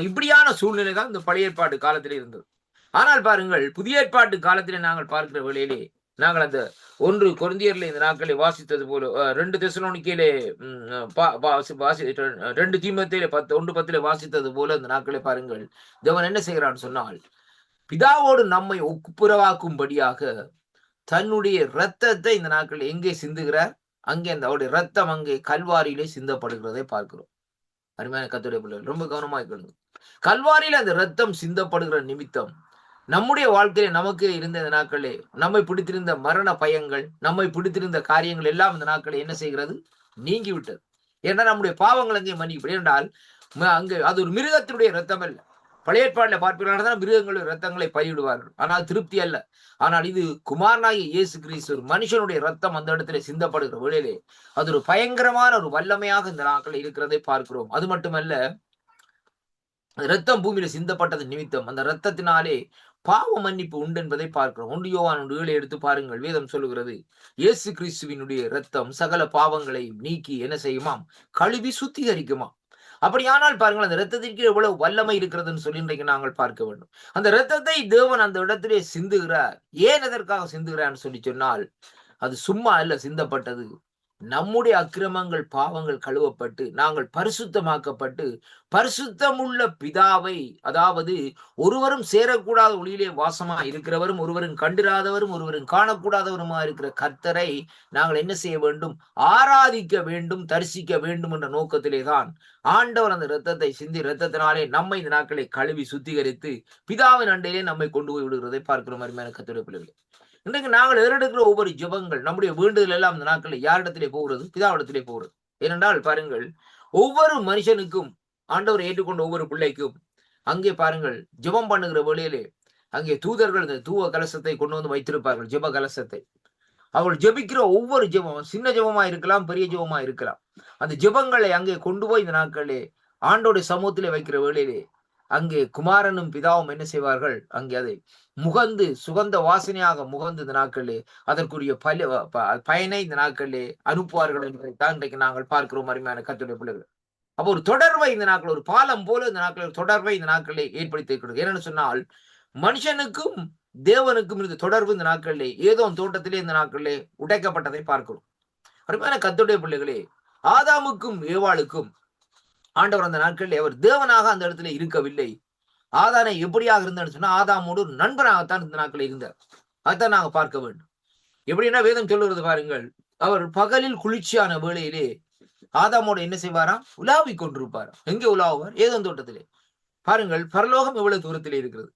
இப்படியான சூழ்நிலை தான் இந்த பழைய ஏற்பாட்டு காலத்திலே இருந்தது. ஆனால் பாருங்கள், புதிய ஏற்பாட்டு காலத்திலே நாங்கள் பார்க்கிற வேளையிலே நாங்கள் அந்த 1 கொரிந்தியர்ல இந்த நாட்களை வாசித்தது போல 2 தெசலோனிக்கேலே 2 தீமோத்தேயுல 1:10 வாசித்தது போல இந்த நாட்களை பாருங்கள். தேவன் என்ன செய்கிறான்னு சொன்னால், பிதாவோடு நம்மை ஒப்புரவாக்கும்படியாக தன்னுடைய இரத்தத்தை இந்த நாட்கள் எங்கே சிந்துகிறார்? அங்கே அந்த அவருடைய இரத்தம் அங்கே கல்வாரியிலே சிந்தப்படுகிறதை பார்க்கிறோம். அருமையான கர்த்தருடைய பிள்ளைகள் ரொம்ப கவனமா கேளுங்க. கல்வாரியில அந்த இரத்தம் சிந்தப்படுகிற நிமித்தம் நம்முடைய வாழ்க்கையில நமக்கு இருந்த இந்த நாட்களே நம்மை பிடித்திருந்த மரண பயங்கள், நம்மை பிடித்திருந்த காரியங்கள் எல்லாம் இந்த நாட்களை என்ன செய்கிறது? நீங்கி விட்டது. ஏன்னா நம்முடைய பாவங்கள் அங்கே மன்னிக்கப்படும். ஏனென்றால் அங்கு அது ஒரு மிருகத்தினுடைய இரத்தம் அல்ல. பழைய ஏற்பாடுல பார்ப்பீர்களானால் மிருகங்களுடைய இரத்தங்களை பயிரிடுவார்கள். ஆனால் திருப்தி அல்ல. ஆனால் இது குமாரனாகிய இயேசு கிறிஸ்து ஒரு மனுஷனுடைய இரத்தம் அந்த இடத்துல சிந்தப்படுகிற வேளையிலே அது ஒரு பயங்கரமான ஒரு வல்லமையாக இந்த நாட்கள் இருக்கிறதை பார்க்கிறோம். அது மட்டுமல்ல, இரத்தம் பூமியில சிந்தப்பட்டது நிமித்தம் அந்த இரத்தத்தினாலே பாவ மன்னிப்பு உண்டு என்பதை பார்க்கிறோம். 1 யோவான் 1:7 எடுத்து பாருங்கள். வேதம் சொல்லுகிறது, இயேசு கிறிஸ்துவினுடைய இரத்தம் சகல பாவங்களை நீக்கி என்ன செய்யுமாம்? கழுவி சுத்திகரிக்குமாம். அப்படியானால் பாருங்கள், அந்த இரத்தத்திற்கு எவ்வளவு வல்லமை இருக்கிறதுன்னு சொல்லி இன்றைக்கு நாங்கள் பார்க்க வேண்டும். அந்த இரத்தத்தை தேவன் அந்த இடத்திலே சிந்துகிறார். ஏன் எதற்காக சிந்துகிறான்னு சொல்லி சொன்னால், அது சும்மா அல்ல சிந்தப்பட்டது. நம்முடைய அக்கிரமங்கள் பாவங்கள் கழுவப்பட்டு நாங்கள் பரிசுத்தமாக்கப்பட்டு பரிசுத்தமுள்ள பிதாவை, அதாவது ஒருவரும் சேரக்கூடாத ஒளியிலே வாசமா இருக்கிறவரும் ஒருவரும் கண்டிராதவரும் ஒருவரும் காணக்கூடாதவருமா இருக்கிற கர்த்தரை நாங்கள் என்ன செய்ய வேண்டும்? ஆராதிக்க வேண்டும், தரிசிக்க வேண்டும் என்ற நோக்கத்திலே தான் ஆண்டவர் அந்த இரத்தத்தை சிந்தி இரத்தத்தினாலே நம்மை இந்த நாட்களை கழுவி சுத்திகரித்து பிதாவின் அண்டையிலே நம்மை கொண்டு போய் விடுகிறதை பார்க்கிறோம். அருமையான கர்த்தருடைய பிள்ளைகளே, இன்றைக்கு நாங்கள் ஏறெடுக்கிற ஒவ்வொரு ஜெபங்கள், நம்முடைய வேண்டுதல் எல்லாம் இந்த நாட்களில் யாரிடத்திலே போகிறது? பிதாவிடத்திலே போகிறது. ஏனென்றால் பாருங்கள், ஒவ்வொரு மனுஷனுக்கும் ஆண்டவர் ஏற்றுக்கொண்ட ஒவ்வொரு பிள்ளைக்கும் அங்கே பாருங்கள் ஜெபம் பண்ணுகிற வேளையிலே அங்கே தூதர்கள் இந்த தூவ கலசத்தை கொண்டு வந்து வைத்திருப்பார்கள். ஜெப கலசத்தை அவர்கள் ஜெபிக்கிற ஒவ்வொரு ஜெபம் சின்ன ஜெபமா இருக்கலாம், பெரிய ஜெபமா இருக்கலாம். அந்த ஜெபங்களை அங்கே கொண்டு போய் இந்த நாட்களிலே ஆண்டோடைய சமூகத்திலே வைக்கிற வேளையிலே அங்கே குமாரனும் பிதாவும் என்ன செய்வார்கள்? அங்கே அதை முகந்து சுகந்த வாசனையாக முகந்து இந்த நாட்களிலே அதற்குரிய பயனை இந்த நாட்களிலே அனுப்புவார்கள் என்பதைத்தான் இன்றைக்கு நாங்கள் பார்க்கிறோம். அருமையான கர்த்தருடைய பிள்ளைகள், அப்போ ஒரு தொடர்பை இந்த நாட்கள் ஒரு பாலம் போல இந்த நாட்களில் தொடர்பை இந்த நாட்களிலே ஏற்படுத்தி இருக்கிறது. என்னன்னு சொன்னால், மனுஷனுக்கும் தேவனுக்கும் இருந்த தொடர்பு இந்த நாட்களிலே ஏதோ தோட்டத்திலே இந்த நாட்களிலே உடைக்கப்பட்டதை பார்க்கிறோம். அருமையான கர்த்தருடைய பிள்ளைகளே, ஆதாமுக்கும் ஏவாளுக்கும் ஆண்டவர் அந்த நாட்களில் அவர் தேவனாக அந்த இடத்துல இருக்கவில்லை. ஆதானை எப்படியாக இருந்தான்னு சொன்னா, ஆதாமோடு ஒரு நண்பனாகத்தான் இந்த நாட்களில் இருந்தார். அதைத்தான் நாங்க பார்க்க வேண்டும். எப்படின்னா வேதம் சொல்லுகிறது பாருங்கள், அவர் பகலில் குளிர்ச்சியான வேளையிலே ஆதாமோடு என்ன செய்வாராம்? உலாவி கொண்டிருப்பார். எங்கே உலாவுவார்? ஏதோ தோட்டத்திலே. பாருங்கள், பரலோகம் எவ்வளவு தூரத்திலே இருக்கிறது.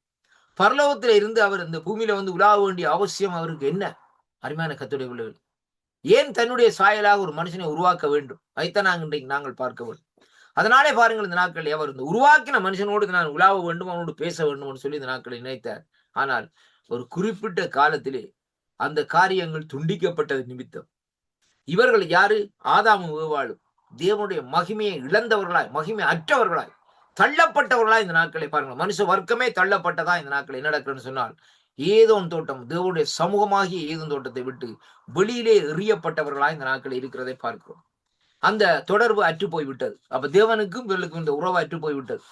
பரலோகத்திலே இருந்து அவர் இந்த பூமியில வந்து உலாவ வேண்டிய அவசியம் அவருக்கு என்ன? அருமையான கர்த்தருடைய பிள்ளைகள், ஏன் தன்னுடைய சாயலாக ஒரு மனுஷனை உருவாக்க வேண்டும்? அதைத்தான் நாங்கள் பார்க்க வேண்டும். அதனாலே பாருங்கள், இந்த நாட்களை அவர் இந்த உருவாக்கின மனுஷனோடு நான் உலாவ வேண்டும், அவனோடு பேச வேண்டும் சொல்லி இந்த நாட்களை நினைத்தார். ஆனால் ஒரு குறிப்பிட்ட காலத்திலே அந்த காரியங்கள் துண்டிக்கப்பட்டது நிமித்தம் இவர்கள் யாரு? ஆதாமும் ஏவாளும் தேவனுடைய மகிமையை இழந்தவர்களாய், மகிமை அற்றவர்களாய், தள்ளப்பட்டவர்களாய் இந்த நாட்களை பாருங்கள். மனுஷ வர்க்கமே தள்ளப்பட்டதா இந்த நாட்களை என்ன நடக்குன்னு சொன்னால், ஏதோன் தோட்டம், தேவனுடைய சமூகமாகிய ஏதோன் தோட்டத்தை விட்டு வெளியிலே எறியப்பட்டவர்களாய் இந்த நாட்களை இருக்கிறதை பார்க்கிறோம். அந்த தொடர்பு அற்று போய்விட்டது. அப்ப தேவனுக்கும் இவர்களுக்கும் இந்த உறவு அற்று போய்விட்டது.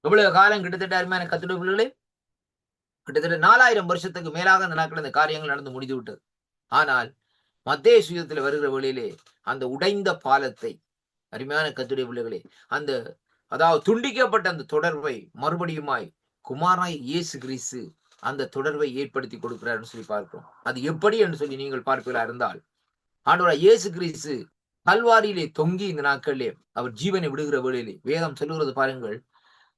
எவ்வளவு காலம்? கிட்டத்தட்ட அருமையான கர்த்தருடைய பிள்ளைகளே, கிட்டத்தட்ட 4000 வருஷத்துக்கு மேலாக அந்த நாட்கள் இந்த காரியங்கள் நடந்து முடிந்து விட்டது. ஆனால் மத்தேயு சுவிசேஷத்தில் வருகிற வழியிலே அந்த உடைந்த பாலத்தை, அருமையான கர்த்தருடைய பிள்ளைகளே, அந்த அதாவது துண்டிக்கப்பட்ட அந்த தொடர்பை மறுபடியுமாய் குமாரனாய் இயேசு கிறிஸ்து அந்த தொடர்பை ஏற்படுத்தி கொடுக்கிறார் சொல்லி பார்க்கிறோம். அது எப்படி என்று சொல்லி நீங்கள் பார்ப்பீர்களா இருந்தால், ஆண்டவராய் இயேசு கிறிஸ்து கல்வாரியிலே தொங்கி இந்த நாட்களிலே அவர் ஜீவனை விடுகிற வேளையிலே வேதம் சொல்லுகிறது பாருங்கள்,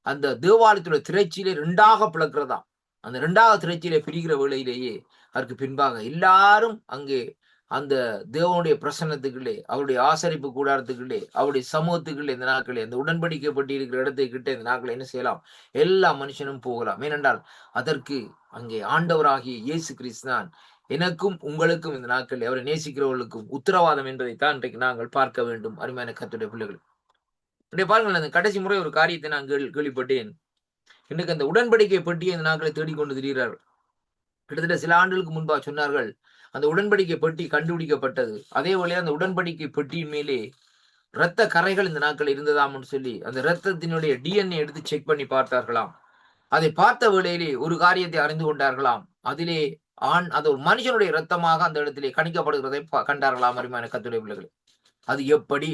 அந்த தேவாலயத்துடைய திரைச்சியிலே 2ஆக பிளக்கிறதா. அந்த 2ஆவது திரைச்சியிலே பிரிகிற வேளையிலேயே அதற்கு பின்பாக எல்லாரும் அங்கே அந்த தேவனுடைய பிரசன்னத்துக்குள்ளே, அவருடைய ஆசரிப்பு கூடாரத்துக்குள்ளே, அவருடைய சமூகத்துக்குள்ளே இந்த நாட்களே அந்த உடன்படிக்கை பட்டி இருக்கிற இடத்தை கிட்ட இந்த நாட்களை என்ன செய்யலாம்? எல்லா மனுஷனும் போகலாம். ஏனென்றால் அதற்கு அங்கே ஆண்டவராகிய இயேசு கிறிஸ்து தான் எனக்கும் உங்களுக்கும் இந்த நாட்கள் அவரை நேசிக்கிறவர்களுக்கும் உத்தரவாதம் என்பதைத்தான் இன்றைக்கு நாங்கள் பார்க்க வேண்டும். அருமையான கர்த்தருடைய பிள்ளைகள், இன்றைய பாருங்கள், அந்த கடைசி முறை ஒரு காரியத்தை நான் கேள்விப்பட்டேன். இன்றைக்கு அந்த உடன்படிக்கை பெட்டியை இந்த நாட்களை தேடிக்கொண்டு திரிகிறார்கள். கிட்டத்தட்ட சில ஆண்டுகளுக்கு முன்பாக சொன்னார்கள், அந்த உடன்படிக்கை பெட்டி கண்டுபிடிக்கப்பட்டது. அதே வழியா அந்த உடன்படிக்கை பெட்டியின் மேலே இரத்த கரைகள் இந்த நாட்கள் இருந்ததாம்னு சொல்லி அந்த இரத்தத்தினுடைய DNA எடுத்து செக் பண்ணி பார்த்தார்களாம். அதை பார்த்த வேளையிலே ஒரு காரியத்தை அறிந்து கொண்டார்களாம். அதிலே அது ஒரு மனுஷனுடைய இரத்தமாக அந்த இடத்திலே கணிக்கப்படுகிறதை கண்டார்களாம் அருமையான கர்த்தருடைய பிள்ளைகளே. அது எப்படி?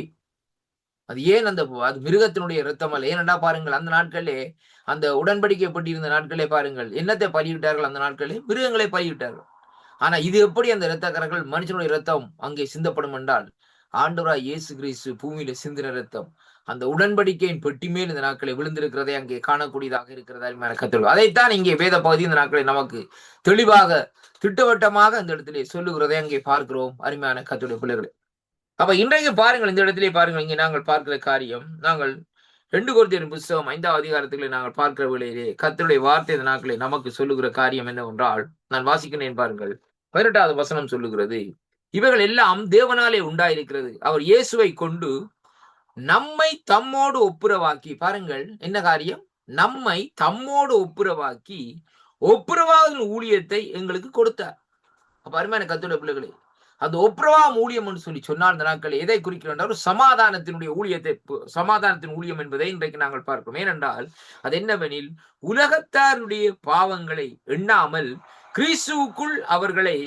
அது ஏன் அது மிருகத்தினுடைய இரத்தம் அல்ல. ஏனென்றா பாருங்கள், அந்த நாட்களிலே அந்த உடன்படிக்கை பெட்டியிருந்த நாட்களே பாருங்கள், என்னத்தை பலியிட்டார்கள் அந்த நாட்களிலே? மிருகங்களை பலியிட்டார்கள். ஆனா இது எப்படி அந்த இரத்த கறைகள் மனுஷனுடைய இரத்தம் அங்கே சிந்தப்படும் என்றால், ஆண்டவராய் இயேசு கிறிஸ்து பூமியில சிந்தின இரத்தம் அந்த உடன்படிக்கையின் பெட்டி மேல் இந்த நாட்களை விழுந்திருக்கிறதை அங்கே காணக்கூடியதாக இருக்கிறதா அருமையான கர்த்தர்களே. அதைத்தான் இங்கே வேத பகுதி இந்த நாட்களை நமக்கு தெளிவாக திட்டவட்டமாக இந்த இடத்திலே சொல்லுகிறதை அங்கே பார்க்கிறோம் அருமையான கர்த்தருடைய பிள்ளைகளே. அப்ப இன்றைக்கு பாருங்கள், இந்த இடத்திலே பாருங்கள், இங்கே நாங்கள் பார்க்கிற காரியம், நாங்கள் 2 கொரிந்தியர் புத்தகம் 5ஆம் அதிகாரத்திலே நாங்கள் பார்க்கிற வேளையிலே கர்த்தருடைய வார்த்தை இந்த நாட்களை நமக்கு சொல்லுகிற காரியம் என்னவென்றால், நான் வாசிக்கிறேன் பாருங்கள். 18வது வசனம் சொல்லுகிறது, இவைகள் எல்லாம் தேவனாலே உண்டாயிருக்கிறது, அவர் இயேசுவை கொண்டு நம்மை தம்மோடு ஒப்புரவாக்கி, பாருங்கள் என்ன காரியம், நம்மை தம்மோடு ஒப்புரவாக்கி ஒப்புரவாகும் ஊழியத்தை எங்களுக்கு கொடுத்தார். அப்ப அருமையான கர்த்தருடைய பிள்ளைகளே, அந்த ஒப்புரவாகும் ஊழியம் என்று சொல்லி சொன்னால் இந்த நாட்கள் எதை குறிக்கிறோம்? ஒரு சமாதானத்தினுடைய ஊழியத்தை, சமாதானத்தின் ஊழியம் என்பதை இன்றைக்கு நாங்கள் பார்க்கிறோம். ஏனென்றால் அது என்னவெனில், உலகத்தாருடைய பாவங்களை எண்ணாமல் கிறிஸ்துவுக்குள் அவர்களை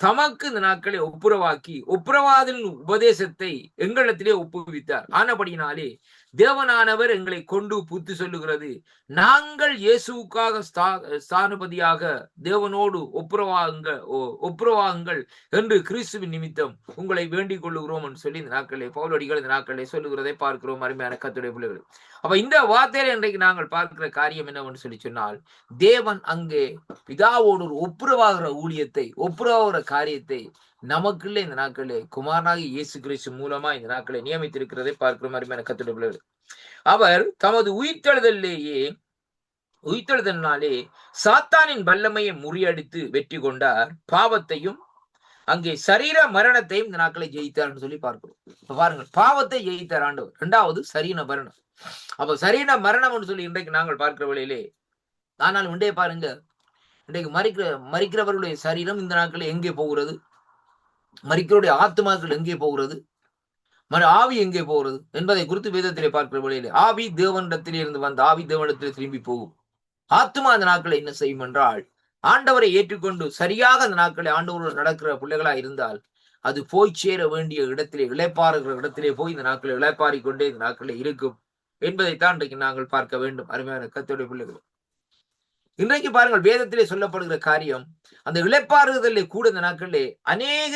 தமக்கு இந்த நாட்களை ஒப்புரவாக்கி ஒப்புரவாதின் உபதேசத்தை எங்களிடத்திலே ஒப்புவித்தார். ஆனபடியினாலே தேவனானவர் எங்களை கொண்டு புத்தி சொல்லுகிறது, நாங்கள் இயேசுவுக்காக ஸ்தானபதியாக தேவனோடு ஒப்புரவாகுங்கள் என்று கிறிஸ்துவின் நிமித்தம் உங்களை வேண்டிக் கொள்ளுகிறோம் என்று சொல்லி இந்த நாட்களே பவுலடிகள் இந்த நாட்களே சொல்லுகிறதை பார்க்கிறோம் அருமையான கர்த்தருடைய பிள்ளைகள். அப்ப இந்த வார்த்தையில இன்றைக்கு நாங்கள் பார்க்கிற காரியம் என்னவென்று சொல்லி சொன்னால், தேவன் அங்கே பிதாவோடு ஒரு ஒப்புரவாகிற ஊழியத்தை, ஒப்புரவாகிற காரியத்தை நமக்குள்ளே இந்த நாட்களே குமாரனாகி இயேசு கிறிஸ்து மூலமா இந்த நாட்களை நியமித்திருக்கிறதை பார்க்கிறோம் அருமையான கர்த்தருடைய பிள்ளைகள். அவர் தமது உயிர்த்தெழுதலினாலே சாத்தானின் வல்லமையை முறியடித்து வெற்றி கொண்டார், பாவத்தையும் அங்கே சரீர மரணத்தையும் இந்த நாட்களை ஜெயித்தார் சொல்லி பார்க்கிறோம். இப்ப பாருங்கள், பாவத்தை ஜெயித்தார் ஆண்டவர். 2வது சரீர மரணம். அப்ப சரீர மரணம் என்று சொல்லி இன்றைக்கு நாங்கள் பார்க்கிற வேளையிலே, ஆனால் உண்டே பாருங்க, இன்றைக்கு மரிக்கிறவர்களுடைய சரீரம் இந்த நாட்களில் எங்கே போகிறது? மரிக்கிறவருடைய ஆத்மாக்கள் எங்கே போகிறது? ஆவி எங்கே போகிறது என்பதை குறித்து வேதத்திலே பார்க்கிற வேளையிலே, ஆவி தேவனிடத்திலே இருந்து வந்த ஆவி தேவனிடத்திலே திரும்பி போகும். ஆத்மா அந்த நாட்களை என்ன செய்யும் என்றால், ஆண்டவரை ஏற்றுக்கொண்டு சரியாக அந்த நாட்களை ஆண்டவரோடு நடக்கிற பிள்ளைகளா இருந்தால் அது போய் சேர வேண்டிய இடத்திலே, இளைப்பாறுகிற இடத்திலே போய் இந்த நாட்களை இளைப்பாறிக்கொண்டே இந்த நாட்களை இருக்கும் என்பதைத்தான் இன்றைக்கு நாங்கள் பார்க்க வேண்டும் அருமையான கர்த்தருடைய பிள்ளைகள். இன்றைக்கு பாருங்கள், வேதத்திலே சொல்லப்படுகிற காரியம், அந்த இளைப்பாறுதலே கூட இந்த நாட்களிலே அநேக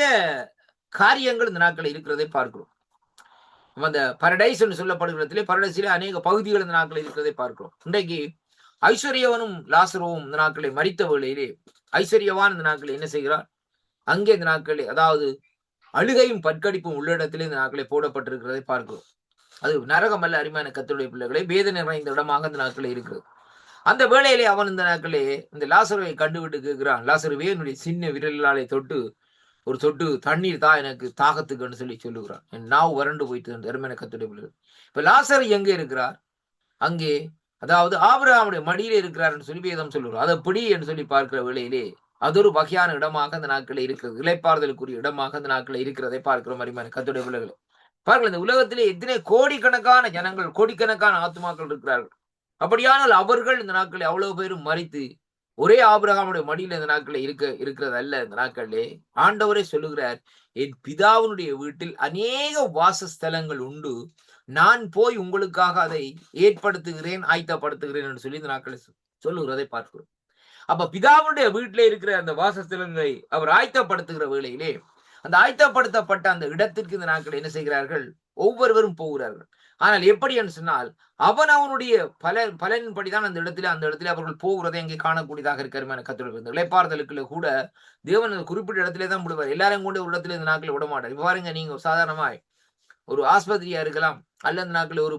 காரியங்கள் இந்த நாட்களில் இருக்கிறதை பார்க்கிறோம். அந்த பரடைஸ் என்று சொல்லப்படுகிறதிலே, பரடைஸிலே அநேக பகுதிகள் இந்த நாட்களில் இருக்கிறதை பார்க்கிறோம். இன்றைக்கு ஐஸ்வர்யவனும் லாசருவும் இந்த நாட்களை மரித்த வேளையிலே, ஐஸ்வர்யவான் இந்த நாட்களை என்ன செய்கிறார்? அங்கே இந்த நாட்களே, அதாவது அழுகையும் பற்கடிப்பும் உள்ள இடத்திலே இந்த நாட்களை போடப்பட்டிருக்கிறதை பார்க்கிறோம். அது நரகம் அல்ல அருமையான கர்த்தருடைய பிள்ளைகளை, வேதனை நிறைந்த இடமாக இந்த நாட்களே இருக்கிறது. அந்த வேளையிலே அவன் இந்த நாட்களே இந்த லாசருவை கண்டுவிட்டு கேட்கிறான், லாசருவே என்னுடைய சின்ன விரலாலே தொட்டு ஒரு சொட்டு தண்ணீர் தான் எனக்கு தாகத்துக்குன்னு சொல்லி சொல்லுகிறான். என் நாவு வறண்டு போயிட்டு அருமையான கர்த்தருடைய பிள்ளைகள். இப்ப லாசர் எங்கே இருக்கிறார்? அங்கே, அதாவது ஆபிரகாமுடைய மடியிலே இருக்கிறார் சொல்லி வேதம் சொல்லுகிறோம். அதை பிடி என்று சொல்லி பார்க்கிற வேளையிலே அது ஒரு வகையான இடமாக அந்த நாட்களில் இருக்கிறது, இளைப்பாறுதலுக்குரிய இடமாக அந்த நாட்களில் இருக்கிறதை பார்க்கிறோம் அருமையான கர்த்தருடைய பிள்ளைகளை. பாருங்கள், இந்த உலகத்திலே எத்தனை கோடிக்கணக்கான ஜனங்கள், கோடிக்கணக்கான ஆத்துமாக்கள் இருக்கிறார்கள். அப்படியானால் அவர்கள் இந்த நாட்களை அவ்வளவு பேரும் மறித்து ஒரே ஆபிரகாமுடைய மடியில இந்த நாட்களை இருக்கிறது அல்ல. இந்த நாட்களிலே ஆண்டவரே சொல்லுகிறார், என் பிதாவினுடைய வீட்டில் அநேக வாசஸ்தலங்கள் உண்டு, நான் போய் உங்களுக்காக அதை ஏற்படுத்துகிறேன், ஆயத்தப்படுத்துகிறேன் என்று சொல்லி இந்த நாட்களை சொல்லுகிறதை பார்க்கிறோம். அப்ப பிதாவுடைய வீட்டிலே இருக்கிற அந்த வாசஸ்தலங்களை அவர் ஆயத்தப்படுத்துகிற வேளையிலே, அந்த ஆயத்தப்படுத்தப்பட்ட அந்த இடத்திற்கு இந்த நாட்கள் என்ன செய்கிறார்கள்? ஒவ்வொருவரும் போகிறார்கள். ஆனால் எப்படி என்று சொன்னால், அவனுடைய பலனின்படிதான் அந்த இடத்திலே அவர்கள் போகிறதை அங்கே காணக்கூடியதாக இருக்கிற கத்துடைய இளைப்பாறுதலுக்குள்ள கூட தேவன் குறிப்பிட்ட இடத்திலே தான் விடுவார். எல்லாரும் கொண்டு ஒரு இடத்துல இந்த நாட்களை விட மாட்டார். பாருங்க, நீங்க சாதாரணமாய் ஒரு ஆஸ்பத்திரியா இருக்கலாம், அல்லது நாட்கள் ஒரு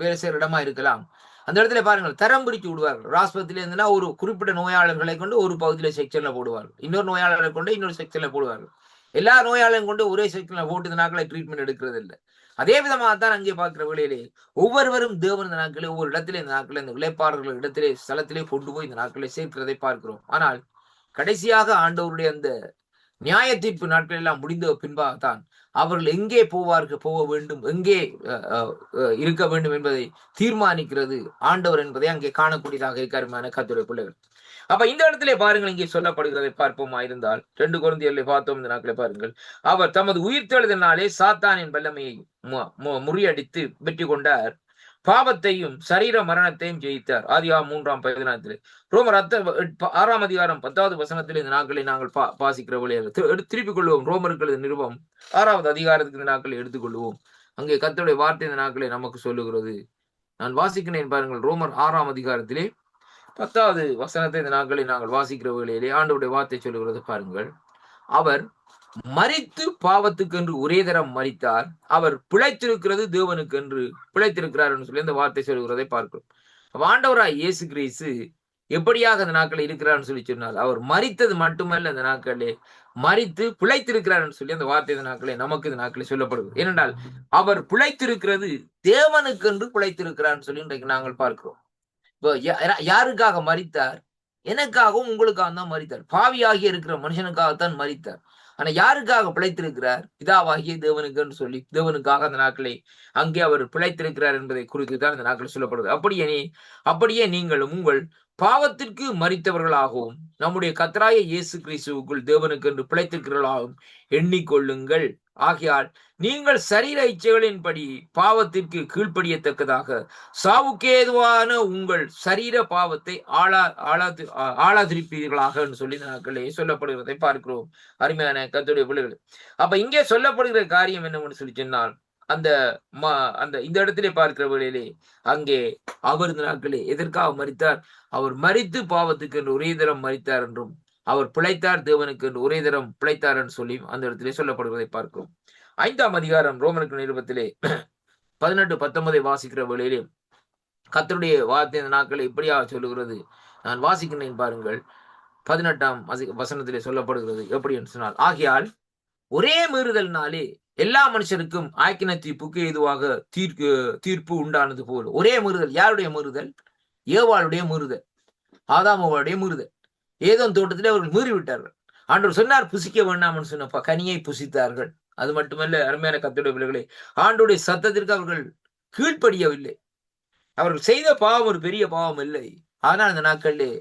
வேற சேர இடமா இருக்கலாம். அந்த இடத்துல பாருங்கள், தரம் பிரித்து விடுவார்கள். ஒரு ஆஸ்பத்திரியில இருந்துன்னா ஒரு குறிப்பிட்ட நோயாளர்களை கொண்டு ஒரு பகுதியில செக்ஷன்ல போடுவார்கள், இன்னொரு நோயாளர்களை கொண்டு இன்னொரு செக்ஷன்ல போடுவார்கள். எல்லா நோயாளரையும் கொண்டு ஒரே செக்ஷன்ல போட்டு இந்த நாட்களை ட்ரீட்மெண்ட் எடுக்கிறது இல்லை. அதே விதமாகத்தான் அங்கே பார்க்கிற வேளையிலே ஒவ்வொருவரும் தேவன் இந்த நாட்களே ஒவ்வொரு இடத்திலே இந்த நாட்களை இந்த இளைப்பாறுதல் இடத்திலே ஸ்தலத்திலே கொண்டு போய் இந்த நாட்களை சேர்க்கிறதை பார்க்கிறோம். ஆனால் கடைசியாக ஆண்டவருடைய அந்த நியாய தீர்ப்பு நாட்கள் எல்லாம் முடிந்த பின்பாகத்தான் அவர்கள் எங்கே போக வேண்டும், எங்கே இருக்க வேண்டும் என்பதை தீர்மானிக்கிறது ஆண்டவர் என்பதை அங்கே காணக்கூடியதாக இருக்காருமான கர்த்தருடைய பிள்ளைகள். அப்ப இந்த இடத்திலே பாருங்கள், இங்கே சொல்லப்படுகிறதை பார்ப்போமா இருந்தால் 2 கொரிந்தியர்ல பார்த்தோம் இந்த நாட்களை பாருங்கள். அவர் தமது உயிர்த்தெழுதலினாலே சாத்தானின் வல்லமையை முறியடித்து வெற்றி கொண்டார். பாவத்தையும் சரீர மரணத்தையும் ஜெயித்தார். ஆதியாகமம் 3:14. ரோமர் 6 அதிகாரம் 10வது வசனத்தில் இந்த நாட்களை நாங்கள் வாசிக்கிற வழியாக திருப்பிக் கொள்வோம். ரோமர்கள் நிருபம் 6வது அதிகாரத்துக்கு இந்த நாட்களை எடுத்துக்கொள்வோம். அங்கே கர்த்தருடைய வார்த்தை இந்த நாட்களை நமக்கு சொல்லுகிறது. நான் வாசிக்கிறேன் பாருங்கள். ரோமர் 6ஆம் அதிகாரத்திலே 10வது வசனத்தை இந்த நாட்களை நாங்கள் வாசிக்கிற வேளையிலே ஆண்டவருடைய வார்த்தை சொல்லுகிறது பாருங்கள். அவர் மரித்து பாவத்துக்கு என்று ஒரே தரம் மரித்தார். அவர் பிழைத்திருக்கிறது தேவனுக்கு என்று பிழைத்திருக்கிறார் என்று சொல்லி அந்த வார்த்தை சொல்கிறதை பார்க்கிறோம். ஆண்டவராய் இயேசு கிறிஸ்து எப்படியாக அந்த நாட்கள் இருக்கிறார் சொல்லி சொன்னால், அவர் மரித்தது மட்டுமல்ல, அந்த நாட்களே மரித்து பிழைத்திருக்கிறார் என்று சொல்லி அந்த வார்த்தை இந்த நாட்களே நமக்கு இந்த நாட்களே சொல்லப்படுகிறது. ஏனென்றால் அவர் பிழைத்திருக்கிறது தேவனுக்கு என்று பிழைத்திருக்கிறார் சொல்லி இன்றைக்கு நாங்கள் பார்க்கிறோம். இப்போ யாருக்காக மரித்தார்? எனக்காகவும் உங்களுக்காக தான் மரித்தார். பாவியாகி இருக்கிற மனுஷனுக்காகத்தான் மரித்தார். ஆனா யாருக்காக பிழைத்திருக்கிறார்? பிதாவாகிய தேவனுக்கு சொல்லி தேவனுக்காக அந்த நாட்களை அங்கே அவர் பிழைத்திருக்கிறார் என்பதை குறித்து தான் இந்த நாட்கள் சொல்லப்படுது. அப்படியே நீங்களும் உங்கள் பாவத்திற்கு மரித்தவர்களாகவும் நம்முடைய கர்த்தராகிய இயேசு கிறிஸ்துவுக்குள் தேவனுக்கு என்று பிழைத்திருக்கிறவர்களாகவும் எண்ணிக்கொள்ளுங்கள். ஆகையால் நீங்கள் சரீர இச்சைகளின்படி பாவத்திற்கு கீழ்ப்படியத்தக்கதாக சாவுக்கேதுவான உங்கள் சரீர பாவத்தை ஆளாதிருப்பீர்களாக சொல்லி நாட்களே சொல்லப்படுகிறதை பார்க்கிறோம். அருமையான கர்த்தருடைய பிள்ளைகள், அப்ப இங்கே சொல்லப்படுகிற காரியம் என்னவென்று சொல்லி சொன்னால், அந்த இந்த இடத்திலே பார்க்கிற வேளையிலே அங்கே அவர் இந்த நாட்களே எதற்காக மரித்தார்? அவர் மரித்து பாவத்துக்கு என்று ஒரே தரம் மரித்தார் என்றும், அவர் பிழைத்தார் தேவனுக்கு என்று ஒரே தரம் பிழைத்தார் என்று சொல்லி அந்த இடத்திலே சொல்லப்படுவதை பார்க்கிறோம். 5ஆம் அதிகாரம் ரோமருக்கு நிருபத்திலே 18-19 வாசிக்கிற வேளையிலே கர்த்தருடைய வார்த்தை இந்த நாட்களை இப்படியாக சொல்லுகிறது. நான் வாசிக்கிறேன் பாருங்கள். 18ஆம் வசனத்திலே சொல்லப்படுகிறது எப்படி என்று சொன்னால், ஆகையால் ஒரே மீறுதல்னாலே எல்லா மனுஷருக்கும் ஆக்கின தீர்ப்புக்கு ஏதுவாக தீர்ப்பு உண்டானது போல. ஒரே மீறுதல். யாருடைய மீறுதல்? ஏவாளுடைய மீறுதல், ஆதாமுடைய மீறுதல். ஏதோன் தோட்டத்திலே அவர்கள் மீறிவிட்டார்கள். ஆண்டவர் சொன்னார் புசிக்க வேண்டாம்னு சொன்னப்ப கனியை புசித்தார்கள். அது மட்டுமல்ல, அருமையான கர்த்தருடைய பிள்ளைகளே, ஆண்டவருடைய சத்தத்திற்கு அவர்கள் கீழ்ப்படியவில்லை. அவர்கள் செய்த பாவம் ஒரு பெரிய பாவம் இல்லை. ஆனால் இந்த நாட்களிலே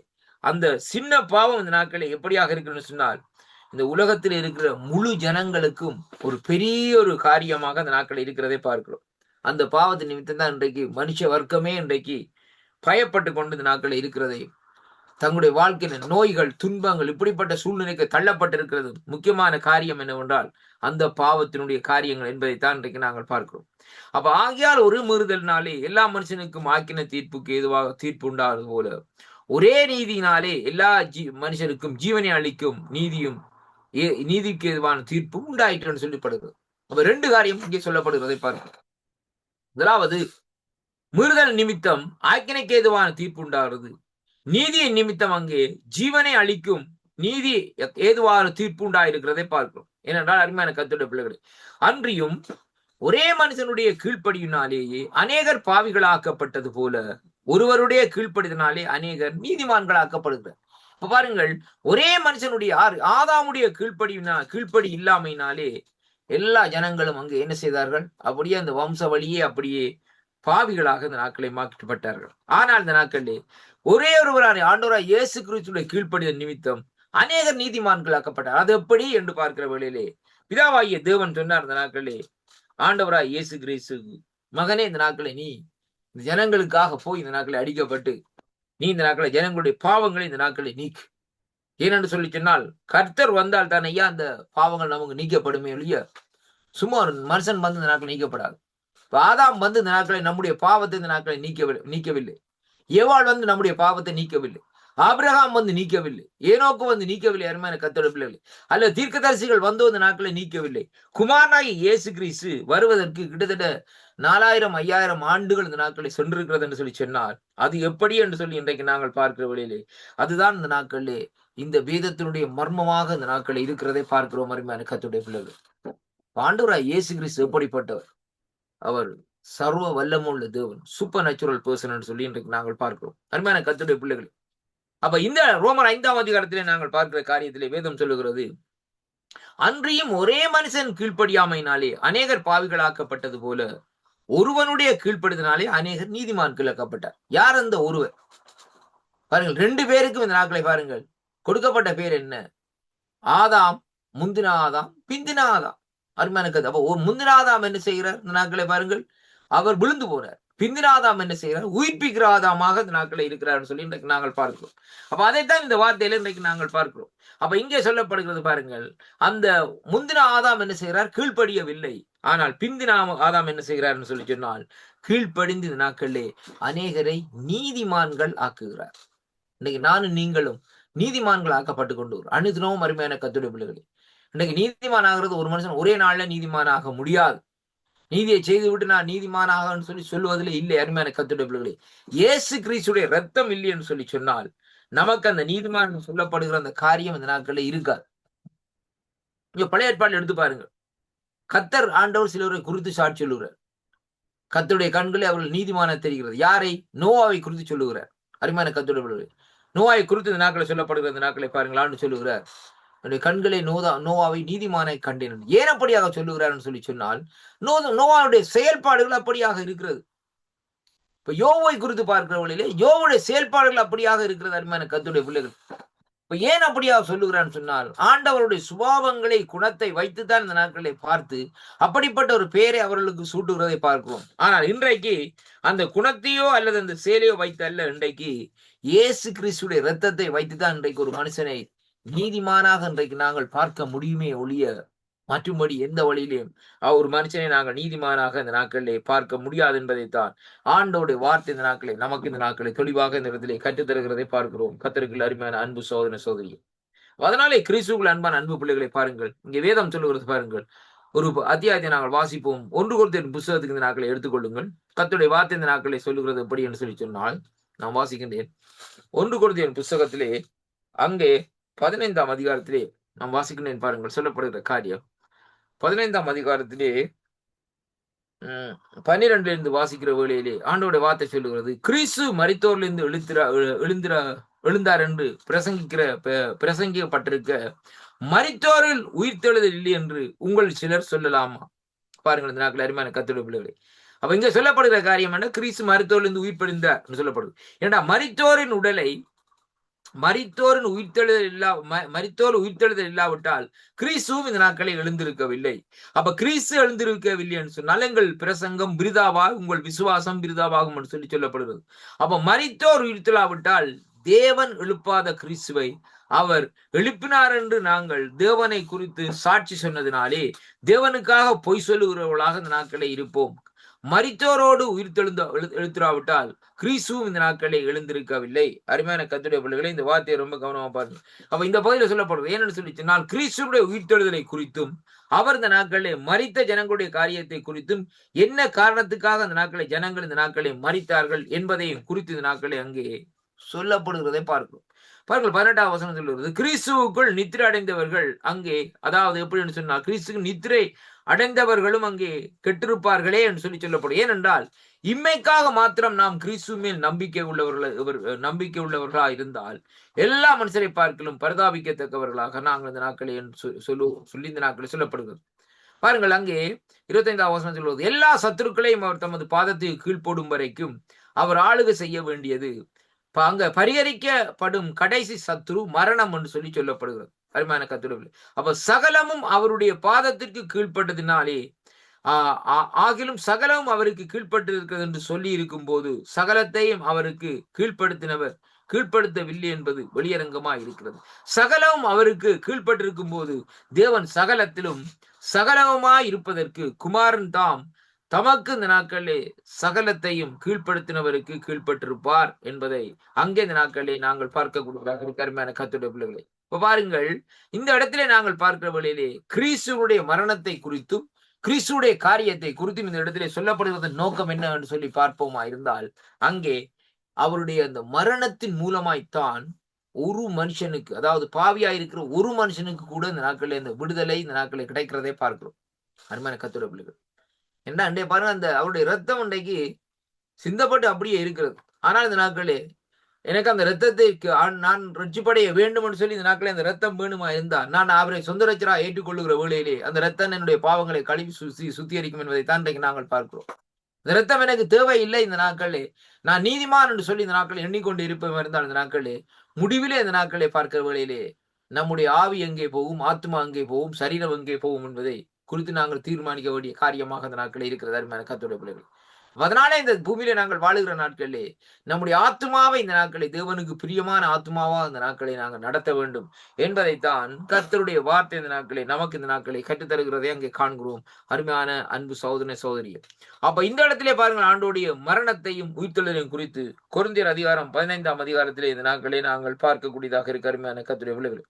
அந்த சின்ன பாவம் இந்த நாட்களிலே எப்படியாக இருக்குன்னு சொன்னால், இந்த உலகத்தில் இருக்கிற முழு ஜனங்களுக்கும் ஒரு பெரிய ஒரு காரியமாக அந்த நாட்கள் இருக்கிறதை பார்க்கிறோம். அந்த பாவத்தின் நிமித்தம் தான் இன்றைக்கு மனுஷ வர்க்கமே இன்றைக்கு பயப்பட்டு கொண்டு இந்த நாட்கள் இருக்கிறதை, தங்களுடைய வாழ்க்கையில நோய்கள், துன்பங்கள், இப்படிப்பட்ட சூழ்நிலைக்கு தள்ளப்பட்டிருக்கிறது. முக்கியமான காரியம் என்னவென்றால் அந்த பாவத்தினுடைய காரியங்கள் என்பதைத்தான் இன்றைக்கு நாங்கள் பார்க்கிறோம். அப்ப ஆகியால் ஒரு மீறுதல்னாலே எல்லா மனுஷனுக்கும் ஆக்கின தீர்ப்புக்கு ஏதுவாக தீர்ப்பு உண்டாவது போல ஒரே நீதியினாலே எல்லா மனுஷருக்கும் ஜீவனை அளிக்கும் நீதிக்கு எதுவான தீர்ப்பும் உண்டாயிற்று சொல்லப்படுகிறது. அப்ப 2 காரியம் இங்கே சொல்லப்படுகிறதை பார்க்கிறோம். முதலாவது, மீறுதல் நிமித்தம் ஆக்கினைக்கு ஏதுவான தீர்ப்பு உண்டாகிறது. நீதியின் நிமித்தம் அங்கே ஜீவனை அளிக்கும் நீதி ஏதுவான தீர்ப்பு உண்டாயிருக்கிறதை பார்க்கிறோம். ஏனென்றால் அருமையான கர்த்தருடைய பிள்ளைகளே, அன்றியும் ஒரே மனுஷனுடைய கீழ்ப்படியினாலேயே அநேகர் பாவிகளாக்கப்பட்டது போல ஒருவருடைய கீழ்ப்படிதனாலே அநேகர் நீதிமான்களாக்கப்படுகிறார். இப்ப பாருங்கள், ஒரே மனுஷனுடைய ஆதாமுடைய கீழ்ப்படி இல்லாமையினாலே எல்லா ஜனங்களும் அங்கு என்ன செய்தார்கள்? அப்படியே அந்த வம்ச வழியே அப்படியே பாவிகளாக இந்த நாட்களை மாற்றப்பட்டார்கள். ஆனால் இந்த நாட்களிலே ஒரே ஒருவரான ஆண்டவராய் இயேசு கிறிஸ்துடைய கீழ்ப்படிதல் நிமித்தம் அநேகர் நீதிமான்களாக்கப்பட்டார். அது எப்படி என்று பார்க்கிற வேளையிலே பிதாவாகிய தேவன் சொன்னார் இந்த நாட்களிலே, ஆண்டவராய் இயேசு கிறிஸ்து மகனே, இந்த நாட்களை நீ இந்த ஜனங்களுக்காக போய் இந்த நாட்களை அடிக்கப்பட்டு நீ இந்த நாட்களை ஜனங்களுடைய பாவங்களை இந்த நாட்களை நீக்கு. ஏனென்று சொல்லி சொன்னால், கர்த்தர் வந்தால் தான் ஐயா அந்த பாவங்கள் நமக்கு நீக்கப்படுமே இல்லையா? சும்மா ஒரு மனுஷன் வந்து இந்த நாட்களை நீக்கப்படாது. ஆதாம் வந்து இந்த நாட்களை நம்முடைய பாவத்தை இந்த நாட்களை நீக்கவில்லை. ஏவாள் வந்து நம்முடைய பாவத்தை நீக்கவில்லை. ஆபிரகாம் வந்து நீக்கவில்லை. ஏனோக்கு வந்து நீக்கவில்லை. அருமையான கர்த்தருடைய பிள்ளைகளே, அல்ல தீர்க்கதரிசிகள் வந்து இந்த நாட்களை நீக்கவில்லை. குமாரனாகிய இயேசு கிறிஸ்து வருவதற்கு கிட்டத்தட்ட 4000-5000 ஆண்டுகள் இந்த நாட்களை சென்றிருக்கிறது என்று சொல்லி சொன்னார். அது எப்படி என்று சொல்லி இன்றைக்கு நாங்கள் பார்க்கிற வழியிலே அதுதான் இந்த நாட்களிலே இந்த வேதத்தினுடைய மர்மமாக இந்த நாட்களில் இருக்கிறதை பார்க்கிறோம். அருமையான கர்த்தருடைய பிள்ளைகள், ஆண்டவராய் இயேசு கிறிஸ்து எப்படிப்பட்டவர்? அவர் சர்வ வல்லமுள்ள தேவன், சூப்பர் நேச்சுரல் பர்சன் என்று சொல்லி இன்றைக்கு நாங்கள் பார்க்கிறோம். அருமையான கர்த்தருடைய பிள்ளைகள், அப்ப இந்த ரோமர் 5ஆம் அதிகாரத்திலே நாங்கள் பார்க்கிற காரியத்திலே வேதம் சொல்லுகிறது, அன்றியும் ஒரே மனுஷன் கீழ்ப்படியாமையினாலே அநேகர் பாவிகளாக்கப்பட்டது போல ஒருவனுடைய கீழ்ப்படுதினாலே அநேகர் நீதிமான்களாக்கப்பட்டார். யார் அந்த ஒருவர்? பாருங்கள், 2 பேருக்கும் இந்த நாட்களை பாருங்கள் கொடுக்கப்பட்ட பேர் என்ன? ஆதாம், முந்தின ஆதாம், பிந்தின ஆதாம். அருமையான கருத்து. அப்போ முந்தின ஆதாம் என்ன செய்கிறார்? இந்த நாட்களை பாருங்கள், அவர் விழுந்து போனார். பிந்தின ஆதாம் என்ன செய்கிறார்? உயிர்ப்பிக்கிற ஆதாமாக இந்த நாட்களை இருக்கிறார் சொல்லி இன்றைக்கு நாங்கள் பார்க்கிறோம். அப்ப அதைத்தான் இந்த வார்த்தையில இன்றைக்கு நாங்கள் பார்க்கிறோம். அப்ப இங்கே சொல்லப்படுகிறது பாருங்கள், அந்த முந்தின ஆதாம் என்ன செய்கிறார்? கீழ்ப்படியவில்லை. ஆனால் பிந்தின ஆதாம் என்ன செய்கிறார் சொல்லி சொன்னால், கீழ்ப்படிந்து இந்த நாட்களிலே அநேகரை நீதிமான்கள் ஆக்குகிறார். இன்னைக்கு நானும் நீங்களும் நீதிமான்கள் ஆக்கப்பட்டு கொண்டு வரும் அனுதினமும் அருமையான கர்த்தருடைய பிள்ளைகளே. இன்னைக்கு நீதிமான் ஆகிறது ஒரு மனுஷன் ஒரே நாள்ல நீதிமான் ஆக முடியாது. நீதியை செய்து விட்டு நான் நீதிமானாக சொல்லி சொல்லுவதில் இல்லை. அருமையான கர்த்தருடைய பிள்ளைகளே, இயேசு கிறிஸ்துடைய ரத்தம் இல்லை என்று சொல்லி சொன்னால் நமக்கு அந்த நீதிமான் சொல்லப்படுகிற அந்த காரியம் இந்த நாட்கள்ல இருக்காது. இங்க பழைய ஏற்பாடு எடுத்து பாருங்க. கர்த்தர் ஆண்டவர் சிலரை குறித்து சாட்சி சொல்லுகிறார். கர்த்தருடைய கண்களை அவர்கள் நீதிமான தெரிகிறது. யாரை? நோவாவை குறித்து சொல்லுகிறார். அருமையான கர்த்தருடைய பிள்ளைகளே, நோவாவை குறித்து இந்த நாட்களை சொல்லப்படுகிற இந்த நாட்களை பாருங்களான்னு சொல்லுகிறார். என்னுடைய கண்களை நோவாவை நீதிமானை கண்டேன். ஏன் அப்படியாக சொல்லுகிறார் சொல்லி சொன்னால், நோவாவுடைய செயல்பாடுகள் அப்படியாக இருக்கிறது. இப்ப யோவை குறித்து பார்க்கிறவர்களிலே யோவுடைய செயல்பாடுகள் அப்படியாக இருக்கிறது. அருமையான கர்த்தருடைய பிள்ளைகள், இப்ப ஏன் அப்படியாக சொல்லுகிறான்னு சொன்னால், ஆண்டவருடைய சுபாவங்களை குணத்தை வைத்துத்தான் இந்த நாட்களை பார்த்து அப்படிப்பட்ட ஒரு பெயரை அவர்களுக்கு சூட்டுகிறதை பார்க்கிறோம். ஆனால் இன்றைக்கு அந்த குணத்தையோ அல்லது அந்த செயலையோ வைத்து அல்ல, இன்றைக்கு இயேசு கிறிஸ்துடைய ரத்தத்தை வைத்துதான் இன்றைக்கு ஒரு மனுஷனை நீதிமானாக இன்றைக்கு நாங்கள் பார்க்க முடியுமே ஒழிய மற்றும்படி எந்த வழியிலும் ஒரு மனுஷனை நாங்கள் நீதிமானாக இந்த நாட்களிலே பார்க்க முடியாது என்பதைத்தான் ஆண்டோடைய வார்த்தை இந்த நாட்களை நமக்கு இந்த நாட்களை தெளிவாக இந்த இடத்திலே கற்றுத்தருகிறதை பார்க்கிறோம். கர்த்தருக்குள் அருமையான அன்பு சோதரி. அதனாலே கிறிஸ்துவுக்குள் அன்பான அன்பு பிள்ளைகளை பாருங்கள், இங்கே வேதம் சொல்லுகிறது பாருங்கள். ஒரு அத்தியாயத்தை நாங்கள் வாசிப்போம். 1 கொரிந்தியர் புத்தகத்துக்கு இந்த நாட்களை எடுத்துக்கொள்ளுங்கள். கர்த்தருடைய வார்த்தை இந்த நாட்களை சொல்லுகிறது எப்படி என்று சொல்லி சொன்னால், நான் வாசிக்கின்றேன். 1 கொரிந்தியர் புத்தகத்திலே அங்கே 15ஆம் அதிகாரத்திலே நாம் வாசிக்கின்றேன் பாருங்கள். சொல்லப்படுகிற காரியம் 15ஆம் அதிகாரத்திலே 12 வாசிக்கிற வேளையிலே ஆண்டோட வார்த்தை சொல்லுகிறது, கிறிஸ்து மரித்தோரிலிருந்து எழுந்தார் என்று பிரசங்கிக்கப்பட்டிருக்க மரித்தோரில் உயிர்த்தெழுதல் இல்லை என்று உங்கள் சிலர் சொல்லலாமா? பாருங்கள், இந்த நாட்கள் அருமையான கர்த்தருடைய பிள்ளைகளே. அப்ப இங்க சொல்லப்படுகிற காரியம் என்ன? கிறிஸ்து மரித்தோரிலிருந்து உயிர்ப்பெழுந்தார் என்று சொல்லப்படுது. ஏன்னா மரித்தோரின் உடலை மரித்தோர் உயிர்த்தெழுதல் இல்லாவிட்டால் கிறிஸ்துவும் இந்த நாட்களை எழுந்திருக்கவில்லை. அப்ப கிறிஸ்து எழுந்திருக்கவில்லை என்று சொன்னால் எங்கள் பிரசங்கம் விருதாவாக, உங்கள் விசுவாசம் விருதாவாகும் என்று சொல்லி சொல்லப்படுகிறது. அப்ப மரித்தோர் உயிர்த்தெழாவிட்டால் தேவன் எழுப்பாத கிறிஸ்துவை அவர் எழுப்பினார் என்று நாங்கள் தேவனை குறித்து சாட்சி சொன்னதினாலே தேவனுக்காக பொய் சொல்லுகிறவர்களாக இந்த நாட்களை இருப்போம். மரித்தோரோடு எழுத்திராவிட்டால் கிறிஸ்துவும் இந்த நாட்களை எழுந்திருக்கவில்லை. அருமையான கர்த்தருடைய பிள்ளைகளை, இந்த வார்த்தையை ரொம்ப கவனமா பாருங்க. அப்ப இந்த பகுதியில் சொல்லப்படுறது ஏன்னு சொல்லி சொன்னால், கிறிஸ்துடைய உயிர்த்தெழுதலை குறித்தும் அவர் இந்த நாட்களிலே மரித்த ஜனங்களுடைய காரியத்தை குறித்தும் என்ன காரணத்துக்காக அந்த நாட்களை ஜனங்கள் இந்த நாட்களை மரித்தார்கள் என்பதையும் குறித்து இந்த நாட்களை அங்கே சொல்லப்படுகிறதை பார்க்கிறோம். பாருங்கள், 18ஆம் வசனம் சொல்லுகிறது, கிறிஸ்துவுக்குள் நித்திரை அடைந்தவர்கள் அங்கே, அதாவது எப்படின்னு சொன்னால் கிறிஸ்துக்கு நித்திரை அடைந்தவர்களும் அங்கே கெட்டிருப்பார்களே என்று சொல்லி சொல்லப்படும். ஏனென்றால் இம்மைக்காக மாத்திரம் நாம் கிறிஸ்து மேல் நம்பிக்கை உள்ளவர்களா இருந்தால் எல்லா மனுஷரை பார்க்கலும் பரிதாபிக்கத்தக்கவர்களாக நாங்கள் இந்த நாட்களை சொல்லி இந்த நாட்களை சொல்லப்படுகிறது. பாருங்கள், அங்கே 25ஆம் வசனம் சொல்வது, எல்லா சத்துருக்களையும் அவர் தமது பாதத்துக்கு கீழ்ப்போடும் வரைக்கும் அவர் ஆளுகை செய்ய வேண்டியது. அங்க பரிகரிக்கப்படும் கடைசி சத்துரு மரணம் என்று சொல்லி சொல்லப்படுகிறது. அருமையான கர்த்தருடைய, அப்ப சகலமும் அவருடைய பாதத்திற்கு கீழ்ப்பட்டதினாலே ஆகிலும் சகலமும் அவருக்கு கீழ்ப்பட்டிருக்கிறது என்று சொல்லி இருக்கும் போது சகலத்தையும் அவருக்கு கீழ்ப்படுத்தவில்லை என்பது வெளியரங்கமா இருக்கிறது. சகலமும் அவருக்கு கீழ்ப்பட்டிருக்கும் போது தேவன் சகலத்திலும் சகலமாய் இருப்பதற்கு குமாரன் தாம் தமக்கு இந்த நாட்களிலே சகலத்தையும் கீழ்ப்படுத்தினவருக்கு கீழ்ப்பட்டிருப்பார் என்பதை அங்கே இந்த நாட்களிலே நாங்கள் பார்க்கக்கூடிய அருமையான கர்த்தருடைய பிள்ளைகளை. இப்ப பாருங்கள், இந்த இடத்திலே நாங்கள் பார்க்கிற வழியிலே கிறிஸ்துவுடைய மரணத்தை குறித்தும் கிறிஸ்துவுடைய காரியத்தை குறித்தும் இந்த இடத்திலே சொல்லப்படுவதன் நோக்கம் என்ன என்று சொல்லி பார்ப்போமா இருந்தால், அங்கே அவருடைய அந்த மரணத்தின் மூலமாய்த்தான் ஒரு மனுஷனுக்கு, அதாவது பாவியாயிருக்கிற ஒரு மனுஷனுக்கு கூட இந்த நாட்களில் இந்த விடுதலை இந்த நாட்களில் கிடைக்கிறதே பார்க்கிறோம். அருமையான கர்த்தருடைய பிள்ளைகள், என்ன அண்டே பாருங்க, அந்த அவருடைய ரத்தம் அன்றைக்கு சிந்தப்பட்டு அப்படியே இருக்கிறது. ஆனால் இந்த நாட்களே எனக்கு அந்த ரத்தத்தை நான் ரட்சிப்படைய வேண்டும் என்று சொல்லி இந்த நாட்களே அந்த ரத்தம் வேணுமா இருந்தா நான் அவரை சொந்த ரட்சரா ஏற்றுக்கொள்ளுகிற வேளையிலே அந்த ரத்தம் என்னுடைய பாவங்களை கழுவி சுத்திகரிக்கும் என்பதை தான் இன்றைக்கு நாங்கள் பார்க்கிறோம். இந்த ரத்தம் எனக்கு தேவையில்லை. இந்த நாட்களே நான் நீதிமான் என்று சொல்லி இந்த நாட்களை எண்ணிக்கொண்டு இருப்பவன் இருந்தால் இந்த நாட்களே முடிவிலே இந்த நாட்களை பார்க்கிற வேளையிலே நம்முடைய ஆவி எங்கே போகும், ஆத்மா எங்கே போகும், சரீரம் எங்கே போகும் என்பதை குறித்து நாங்கள் தீர்மானிக்க வேண்டிய காரியமாக அந்த நாட்களில் இருக்கிறது அருமையான கர்த்தருடைய பிள்ளைகள். அதனாலே இந்த பூமியிலே நாங்கள் வாழுகிற நாட்களிலே நம்முடைய ஆத்மாவை இந்த நாட்களை தேவனுக்கு பிரியமான ஆத்மாவா இந்த நாட்களை நாங்கள் நடத்த வேண்டும் என்பதைத்தான் கர்த்தருடைய வார்த்தை இந்த நாட்களை நமக்கு இந்த நாட்களை கற்றுத்தருகிறதை அங்கே காண்கிறோம் அருமையான அன்பு சகோதரனே சகோதரியே. அப்ப இந்த இடத்திலே பாருங்கள் ஆண்டோடைய மரணத்தையும் உயிர்த்தெழுதலையும் குறித்து கொரிந்தியர் அதிகாரம் 15ஆம் அதிகாரத்திலே இந்த நாட்களை நாங்கள் பார்க்கக்கூடியதாக இருக்க அருமையான கர்த்தருடைய பிள்ளைகளே.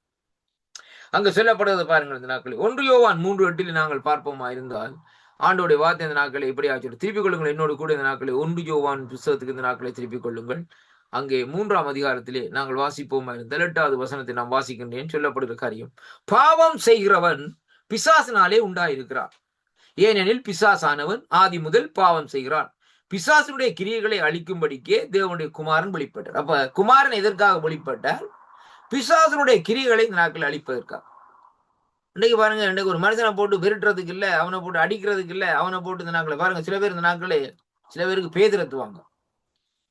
அங்கு சொல்லப்படுவது பாருங்கள் இந்த நாட்களில் 1 யோவான் 3:8 நாங்கள் பார்ப்போமா இருந்தால் ஆண்டோடைய வார்த்தை இந்த நாட்களை இப்படி ஆச்சு, திருப்பிக் கொள்ளுங்கள் என்னோடு கூட இந்த நாட்களை 1 யோவான் புத்தகத்துக்கு இந்த நாட்களை திருப்பிக் கொள்ளுங்கள். அங்கே 3ஆம் அதிகாரத்திலே நாங்கள் வாசிப்போமா இருந்தால் 8வது வசனத்தை நாம் வாசிக்கின்றேன். சொல்லப்படுகிற காரியம், பாவம் செய்கிறவன் பிசாசினாலே உண்டாயிருக்கிறார். ஏனெனில் பிசாசானவன் ஆதி முதல் பாவம் செய்கிறான். பிசாசுடைய கிரியைகளை அழிக்கும்படிக்கே தேவனுடைய குமாரன் வெளிப்பட்டார். அப்ப குமாரன் எதற்காக வெளிப்பட்டார்? பிசாசனுடைய கிரிகளை இந்த நாட்கள் அழிப்பதற்காக. இன்னைக்கு பாருங்க, இன்னைக்கு ஒரு மனுஷனை போட்டு விரட்டுறதுக்கு இல்ல, அவனை போட்டு அடிக்கிறதுக்கு இல்ல, அவனை போட்டு இந்த நாட்களை பாருங்க, சில பேர் இந்த நாட்களே சில பேருக்கு பேதிரத்துவாங்க.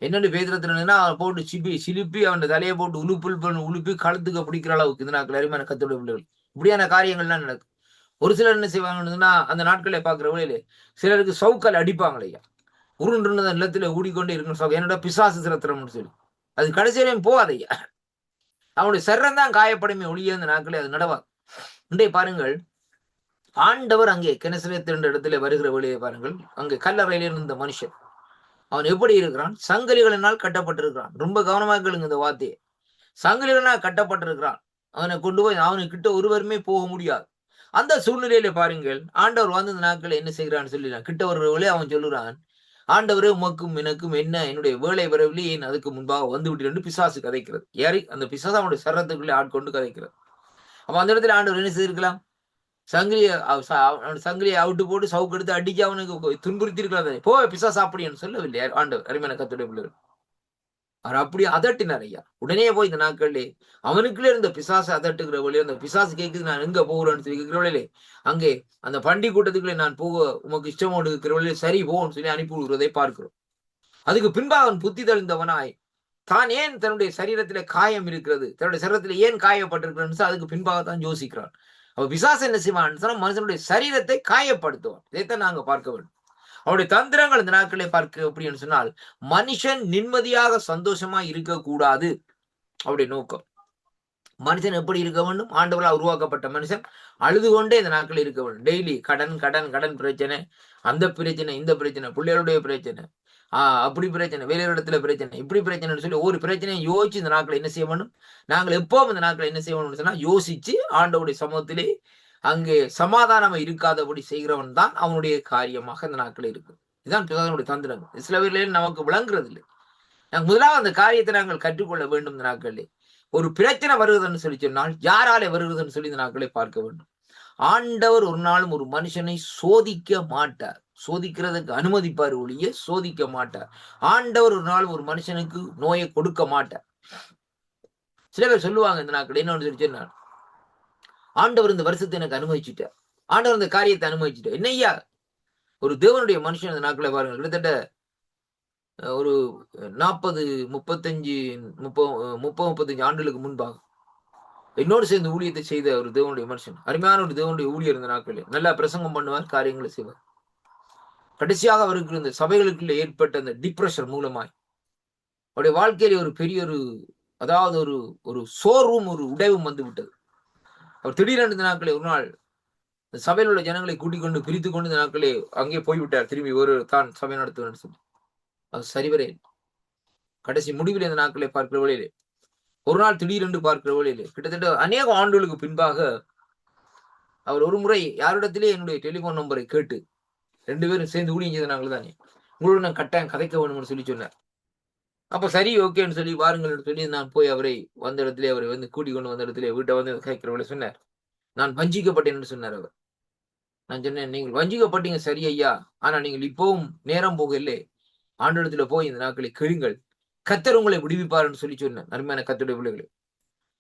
என்னென்னு பேதிரத்துனா அவனை போட்டு சிலுப்பி அவன் தலையை போட்டு உழுப்பி கழுத்துக்க பிடிக்கிற அளவுக்கு இந்த நாட்கள் அருமையான கர்த்தருடைய பிள்ளைகள் இப்படியான காரியங்கள்லாம் நடக்கும். ஒரு சிலர் என்ன செய்வாங்கன்னா அந்த நாட்களை பார்க்கிற வழியிலே சிலருக்கு சவுக்கால் அடிப்பாங்களையா, உருண்டு நிலத்துல ஊடிக்கொண்டே இருக்கணும், என்னோட பிசாசு சிரத்திரம்னு சொல்லி அது கடைசியிலையும் போவாதையா. அவனுடைய சர்றம் தான் காயப்படுமே ஒளிய அந்த நாட்களே அது நடவாது. இன்றைய பாருங்கள், ஆண்டவர் அங்கே கெனசரேத் என்ற இடத்துல வருகிற வழியை பாருங்கள், அங்கே கல்லறையில இருந்த மனுஷன் அவன் எப்படி இருக்கிறான்? சங்கிலிகளினால் கட்டப்பட்டிருக்கிறான். ரொம்ப கவனமாக கேளுங்க இந்த வார்த்தையை. சங்கிலிகளினால் கட்டப்பட்டிருக்கிறான். அவனை கொண்டு போய் அவனுக்கிட்ட ஒருவருமே போக முடியாது. அந்த சூழ்நிலையில பாருங்கள், ஆண்டவர் வந்து இந்த நாட்களை என்ன செய்கிறான்னு சொல்லிடுறான். கிட்ட வருவர்களே அவன் சொல்லுறான், ஆண்டவரே உமக்கும் எனக்கும் என்ன, என்னுடைய வேலை வரவில்லை, ஏன் அதுக்கு முன்பாக வந்து விட்டு பிசாசு கதைக்கிறது. ஏறி அந்த பிசாசு அவனுடைய சரத்துக்குள்ளே ஆட்கொண்டு கதைக்கிறது. அப்ப அந்த இடத்துல ஆண்டவர் என்ன செய்திருக்கலாம்? சங்கிலியை அவுட்டு போட்டு சவுக்கு எடுத்து அடிச்சு அவனுக்கு துன்புறுத்தி இருக்கலாம். போ பிசாசு அப்படின்னு சொல்லவில்லை ஆண்டவர் அருமையான கர்த்தருடைய பிள்ளைகள். அவர் அப்படியே அதட்டினார் ஐயா. உடனே போய் இந்த நாட்களே அவனுக்குள்ளே இருந்த பிசாசு அதட்டுகிற வழியே அந்த பிசாசு கேட்குது, நான் எங்க போகிறேன்னு சொல்லி கேட்கிற வழியிலே அங்கே அந்த பண்டி கூட்டத்துக்குள்ளே நான் போக உமக்கு இஷ்டமோடு இருக்கிற வழியிலே சரி போன்னு சொல்லி அனுப்பி விடுவதை பார்க்கிறோம். அதுக்கு பின்பாக அவன் புத்தி தெளிந்தவனாய் தான் ஏன் தன்னுடைய சரீரத்திலே காயம் இருக்கிறது, தன்னுடைய சரீரத்தில் ஏன் காயப்பட்டிருக்கிறான்னு அதுக்கு பின்பாக தான் யோசிக்கிறான். அப்ப பிசாசு என்ன செய்வான்? மனுஷனுடைய சரீரத்தை காயப்படுத்துவான். இதைத்தான் நாங்க பார்க்க வேண்டும். அவருடைய தந்திரங்கள் இந்த நாட்களை பார்க்க அப்படின்னு சொன்னால் மனுஷன் நிம்மதியாக சந்தோஷமா இருக்கக்கூடாது. அவருடைய நோக்கம் மனுஷன் எப்படி இருக்க வேண்டும்? ஆண்டவரால் உருவாக்கப்பட்ட மனுஷன் அழுது கொண்டே இந்த நாட்கள் இருக்க வேண்டும். டெய்லி கடன் கடன் கடன் பிரச்சனை, அந்த பிரச்சனை, இந்த பிரச்சனை, பிள்ளைகளுடைய பிரச்சனை, அப்படி பிரச்சனை, வேலையோட இடத்துல பிரச்சனை, இப்படி பிரச்சனைன்னு சொல்லி ஒரு பிரச்சனையை யோசிச்சு இந்த நாட்களை என்ன செய்ய வேண்டும்? நாங்கள் எப்பவும் இந்த நாட்களை என்ன செய்யணும்னு சொன்னா யோசிச்சு ஆண்டவருடைய சமூகத்திலே அங்கே சமாதானம் இருக்காதபடி செய்கிறவன் தான் அவனுடைய காரியமாக இந்த நாட்கள் இருக்கு. இதுதான் பிதாவினுடைய தந்திரங்கள். சில பேர்ல நமக்கு விளங்குறது இல்லை. நாங்கள் முதலாவது அந்த காரியத்தை நாங்கள் கற்றுக்கொள்ள வேண்டும். இந்த நாட்களிலே ஒரு பிரச்சனை வருகிறதுன்னு சொல்லி சொன்னால் யாராலே வருகிறதுன்னு சொல்லி இந்த நாட்களை பார்க்க வேண்டும். ஆண்டவர் ஒரு நாளும் ஒரு மனுஷனை சோதிக்க மாட்டார். சோதிக்கிறதுக்கு அனுமதிப்பார் ஒழிய சோதிக்க மாட்டார். ஆண்டவர் ஒரு நாள் ஒரு மனுஷனுக்கு நோயை கொடுக்க மாட்டார். சில பேர் சொல்லுவாங்க இந்த நாட்கள் என்ன சொல்லி சொன்னார், ஆண்டவர் இந்த வருஷத்தை எனக்கு அனுமதிச்சுட்டார், ஆண்டவர் இந்த காரியத்தை அனுமதிச்சுட்டார். என்னையா ஒரு தேவனுடைய மனுஷன் இந்த நாட்களை பாருங்க, கிட்டத்தட்ட ஒரு 35 ஆண்டுகளுக்கு முன்பாக என்னோடு சேர்ந்து ஊழியத்தை செய்த ஒரு தேவனுடைய மனுஷன், அருமையான ஒரு தேவனுடைய ஊழியர் இந்த நாட்களில் நல்லா பிரசங்கம் பண்ணுவார், காரியங்களை செய்வார். கடைசியாக அவருக்கு இந்த சபைகளுக்குள்ள ஏற்பட்ட அந்த டிப்ரெஷன் மூலமாய் அவருடைய வாழ்க்கையில ஒரு பெரிய அதாவது ஒரு சோர்வும் ஒரு உடைவும் வந்து விட்டது. அவர் திடீரென்று இந்த நாட்களே ஒரு நாள் சபையில் உள்ள ஜனங்களை கூட்டிக் கொண்டு பிரித்து கொண்டு இந்த நாட்களே அங்கே போய்விட்டார். திரும்பி ஒரு தான் சபை நடத்துவேன் சொல்லி அது சரிவரே. கடைசி முடிவில் இந்த நாட்களை பார்க்கிற வழியிலே ஒரு நாள் திடீரென்று பார்க்கிற வழியிலே கிட்டத்தட்ட அநேக ஆண்டுகளுக்கு பின்பாக அவர் ஒரு முறை யாரிடத்திலே என்னுடைய டெலிபோன் நம்பரை கேட்டு 2 பேரும் சேர்ந்து ஊழியம் செய்த நாங்கள் தானே, உங்களோட நான் கட்டாயம் கதைக்க வேணும்னு சொல்லி சொன்னார். அப்ப சரி ஓகேன்னு சொல்லி வாருங்கள் சொல்லி நான் போய் அவரை வந்த இடத்துல அவரை வந்து கூட்டிக் கொண்டு வந்த இடத்துல வீட்டை வந்து கேட்கிறவளை சொன்னார். நான் வஞ்சிக்கப்பட்டேன்னு சொன்னார் அவர். நான் சொன்னேன், நீங்கள் வஞ்சிக்கப்பட்டீங்க சரி ஐயா, ஆனா நீங்கள் இப்பவும் நேரம் போக இல்லை, ஆண்டவரிடத்துல போய் இந்த நாட்களை கேளுங்கள், கர்த்தர் உங்களை விடுவிப்பார்னு சொல்லி சொன்னேன். அருமையான கர்த்தருடைய பிள்ளைகளை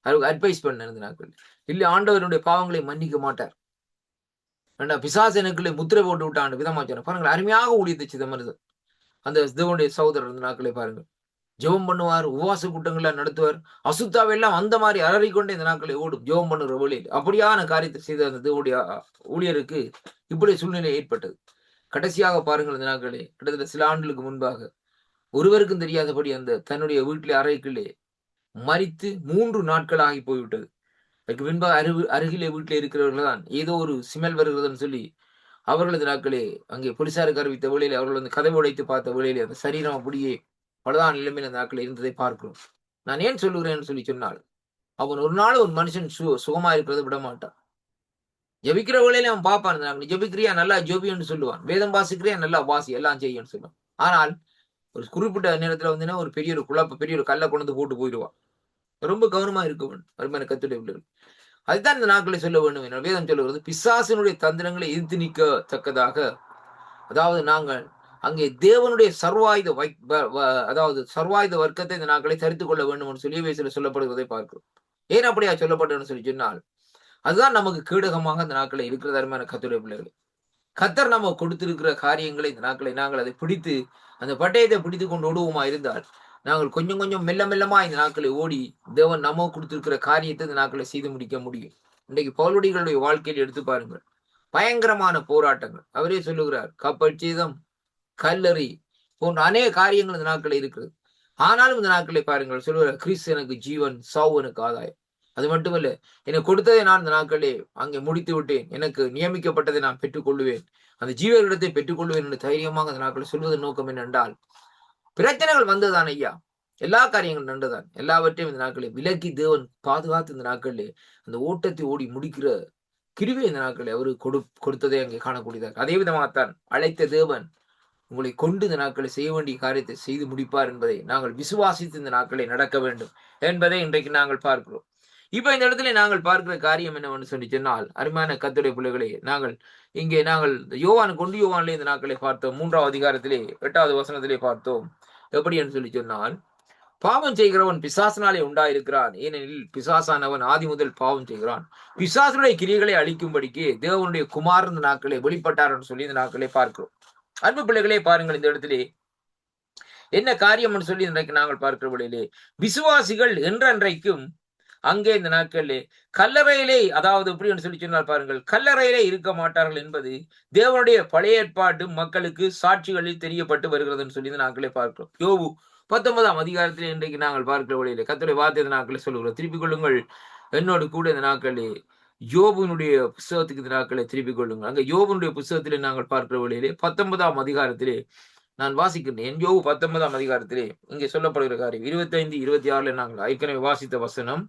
அவருக்கு அட்வைஸ் பண்ணேன். இந்த நாட்கள் இல்ல, ஆண்டவருடைய பாவங்களை மன்னிக்க மாட்டார், பிசாசு எனக்குள்ளே முத்திரை போட்டு விட்டான் விதமா சொன்ன பாருங்கள். அருமையாக ஊழியத்தை செய்த மனிதர். அந்த தேவனுடைய சகோதரர் இந்த நாட்களை பாருங்கள். ஜெபம் பண்ணுவார், உபவாச கூட்டங்களை நடத்துவார். அசுத்தாவெல்லாம் அந்த மாதிரி அலறிக்கொண்டே இந்த நாட்களை ஓடும் ஜெபம் பண்ணுற வேளையில். அப்படியான காரியத்தை செய்த அந்த தேவனுடைய ஊழியருக்கு இப்படி சூழ்நிலை ஏற்பட்டது. கடைசியாக பாருங்கள் இந்த நாட்களே, கிட்டத்தட்ட சில ஆண்டுகளுக்கு முன்பாக ஒருவருக்கும் தெரியாதபடி அந்த தன்னுடைய வீட்டிலே அறைக்குள்ளே மரித்து 3 நாட்கள் ஆகி போய்விட்டது. அதுக்கு பின்பாக அருகிலே வீட்டிலே இருக்கிறவர்கள் தான் ஏதோ ஒரு ஸ்மெல் வருகிறதுன்னு சொல்லி அவர்களது நாட்களே அங்கே போலீசாருக்கு அறிவித்த வேளையிலே அவர்கள் வந்து கதவை உடைத்து பார்த்த வேளையிலே அந்த சரீரம் அப்படியே பலதான நிலைமையில் அந்த நாட்களில் இருந்ததை பார்க்கிறோம். நான் ஏன் சொல்லுகிறேன்னு சொல்லி சொன்னால், அவன் ஒரு நாள் ஒரு மனுஷன் சுகமா இருக்கிறத விட மாட்டான். ஜெபிக்கிற வேளையில அவன் பார்ப்பான். நீ ஜெபிக்கிறியா, நல்லா ஜெபின்னு சொல்லுவான். வேதம் வாசிக்கிறியா, நல்லா வாசி, எல்லாம் செய்யுன்னு சொல்லுவான். ஆனால் ஒரு குறிப்பிட்ட நேரத்துல வந்து ஒரு பெரிய ஒரு பெரிய ஒரு கல்லை கொண்டு வந்து போட்டு போயிடுவான். ரொம்ப கவனமா இருக்க வேண்டும். அருமையான கர்த்தருடைய பிள்ளைகள். அதுதான் இந்த நாட்களை சொல்ல வேண்டும் என வேதம் சொல்லுகிறது. பிசாசினுடைய தந்திரங்களை எதிர்த்து நிற்கத்தக்கதாக, அதாவது நாங்கள் அங்கே தேவனுடைய அதாவது சர்வாயுத வர்க்கத்தை இந்த நாட்களை தரித்துக் கொள்ள வேண்டும் என்று சொல்லி வேசில சொல்லப்படுவதை பார்க்கிறோம். ஏன் அப்படியா சொல்லப்பட்டதுன்னு சொல்லி சொன்னால், அதுதான் நமக்கு கீடகமாக இந்த நாட்களை இருக்கிற அருமையான கர்த்தருடைய பிள்ளைகளை. கர்த்தர் நம்ம கொடுத்திருக்கிற காரியங்களை இந்த நாட்களை நாங்கள் அதை பிடித்து அந்த பட்டயத்தை பிடித்து கொண்டு ஓடுவோமா இருந்தால், நாங்கள் கொஞ்சம் கொஞ்சம் மெல்ல மெல்லமா இந்த நாட்களை ஓடி தேவன் நம்ம கொடுத்திருக்கிற காரியத்தை இந்த நாட்களை செய்து முடிக்க முடியும். இன்றைக்கு பவுலடிகளுடைய வாழ்க்கையில் எடுத்து பாருங்கள். பயங்கரமான போராட்டங்கள். அவரே சொல்லுகிறார், கப்பல் சேதம், கல்லறி போன்ற அநேக காரியங்கள் இந்த நாட்களில் இருக்கிறது. ஆனாலும் இந்த நாட்களை பாருங்கள், சொல்லுகிறார், கிறிஸ்து எனக்கு ஜீவன், சாவு எனக்கு ஆதாயம். அது மட்டுமல்ல, எனக்கு கொடுத்ததை நான் இந்த நாட்களே அங்கே முடித்து விட்டேன். எனக்கு நியமிக்கப்பட்டதை நான் பெற்றுக்கொள்வேன். அந்த ஜீவனிடத்தை பெற்றுக்கொள்வேன் என்று தைரியமாக அந்த நாட்களை சொல்வதன் நோக்கம் என்னென்றால், பிரச்சனைகள் வந்ததுதான் ஐயா, எல்லா காரியங்களும் நன்றுதான். எல்லாவற்றையும் இந்த நாட்களை விலக்கி தேவன் பாதுகாத்து இந்த நாட்களிலே அந்த ஓட்டத்தை ஓடி முடிக்கிற கிருபை இந்த நாட்களை அவரு கொடுத்ததை அங்கே காணக்கூடியதாக. அதே விதமாகத்தான் அழைத்த தேவன் உங்களை கொண்டு இந்த நாட்களை செய்ய வேண்டிய காரியத்தை செய்து முடிப்பார் என்பதை நாங்கள் விசுவாசித்து இந்த நாட்களை நடக்க வேண்டும் என்பதை இன்றைக்கு நாங்கள் பார்க்கிறோம். இப்ப இந்த இடத்துல நாங்கள் பார்க்கிற காரியம் என்னவென்று சொல்லி சொன்னால், அருமையான கர்த்தருடைய பிள்ளைகளே, நாங்கள் யோவான்லே இந்த நாட்களை பார்த்தோம். 3ஆம் அதிகாரத்திலே 8வது வசனத்திலே பார்த்தோம். எப்படி என்று சொல்லி சொன்னால், பாவம் செய்கிறவன் பிசாசினாலே உண்டாயிருக்கிறான். ஏனெனில் பிசாசானவன் ஆதி முதல் பாவம் செய்கிறான். பிசாசுடைய கிரியைகளை அழிக்கும்படிக்கு தேவனுடைய குமார் இந்த நாட்களை வெளிப்பட்டார் என்று சொல்லி இந்த நாட்களை பார்க்கிறோம். அன்பு பிள்ளைகளே, பாருங்கள் இந்த இடத்திலே என்ன காரியம் சொல்லி இன்றைக்கு நாங்கள் பார்க்கிற வழியிலே, விசுவாசிகள் என்றென்றைக்கும் அங்கே இந்த நாட்களிலே கல்லறையிலே, அதாவது எப்படி சொல்லி சொன்னால் பாருங்கள், கல்லறையிலே இருக்க மாட்டார்கள் என்பது தேவனுடைய பழைய ஏற்பாட்டு மக்களுக்கு சாட்சிகளில் தெரியப்பட்டு வருகிறதுன்னு சொல்லி இந்த நாட்களை பார்க்கிறோம். யோபு 19ஆம் அதிகாரத்திலே இன்றைக்கு நாங்கள் பார்க்கிற வழியிலே கர்த்தருடைய வார்த்தை இந்த நாட்களை சொல்லுகிறோம். திருப்பிக் கொள்ளுங்கள் என்னோடு கூட இந்த நாட்களிலே யோபுனுடைய புஸ்தகத்துக்கு இந்த நாட்களை திருப்பிக் கொள்ளுங்கள். அங்க யோபுனுடைய புஸ்தகத்திலே நாங்கள் பார்க்கிற வழியிலே 19ஆம் அதிகாரத்திலே நான் வாசிக்கிறேன். யோபு 19ஆம் அதிகாரத்திலே இங்கே சொல்லப்படுகிற காரியம் 25, 26 நாங்கள் ஏற்கனவே வாசித்த வசனம்.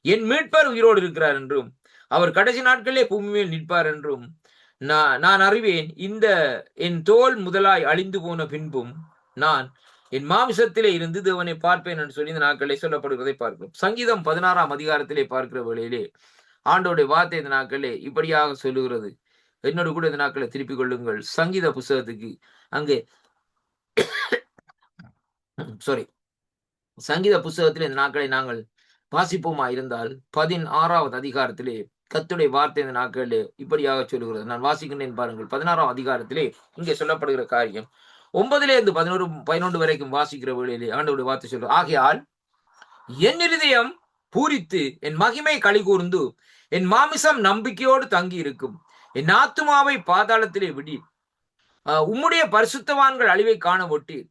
என் மீட்பர் உயிரோடு இருக்கிறார் என்றும் அவர் கடைசி நாட்களிலே பூமி மேல் நிற்பார் என்றும் நான் அறிவேன். என் தோல் முதலாய் அழிந்து போன பின்பும் நான் என் மாமிசத்திலே இருந்து தேவனை பார்ப்பேன் என்று சொல்லி இந்த நாட்களிலே சொல்லப்படுகிறதை பார்க்கிறோம். சங்கீதம் 16ஆம் அதிகாரத்திலே பார்க்கிற வேளையிலே ஆண்டோடைய வார்த்தை இந்த நாட்களிலே இப்படியாக சொல்லுகிறது. என்னோடு கூட இந்த நாட்களை திருப்பிக் கொள்ளுங்கள் சங்கீத புஸ்தகத்துக்கு. அங்கே சங்கீத புஸ்தகத்திலே இந்த நாட்களை நாங்கள் வாசிப்போமா இருந்தால் 16ஆவது அதிகாரத்திலே கர்த்தருடைய வார்த்தை இந்த நாட்களிலே இப்படியாக சொல்லுகிறது. நான் வாசிக்கின்றேன் பாருங்கள். 16ஆம் அதிகாரத்திலே இங்கே சொல்லப்படுகிற காரியம் 9 11 வரைக்கும் வாசிக்கிற வேளையிலே ஆண்டவருடைய வார்த்தை சொல்றது, ஆகையால் என் இருதயம் பூரித்து என் மகிமை களி கூர்ந்து என் மாமிசம் நம்பிக்கையோடு தங்கி இருக்கும். என் ஆத்துமாவை பாதாளத்திலே விடி உம்முடைய பரிசுத்தவான்கள் அழிவை காண ஒட்டீர்.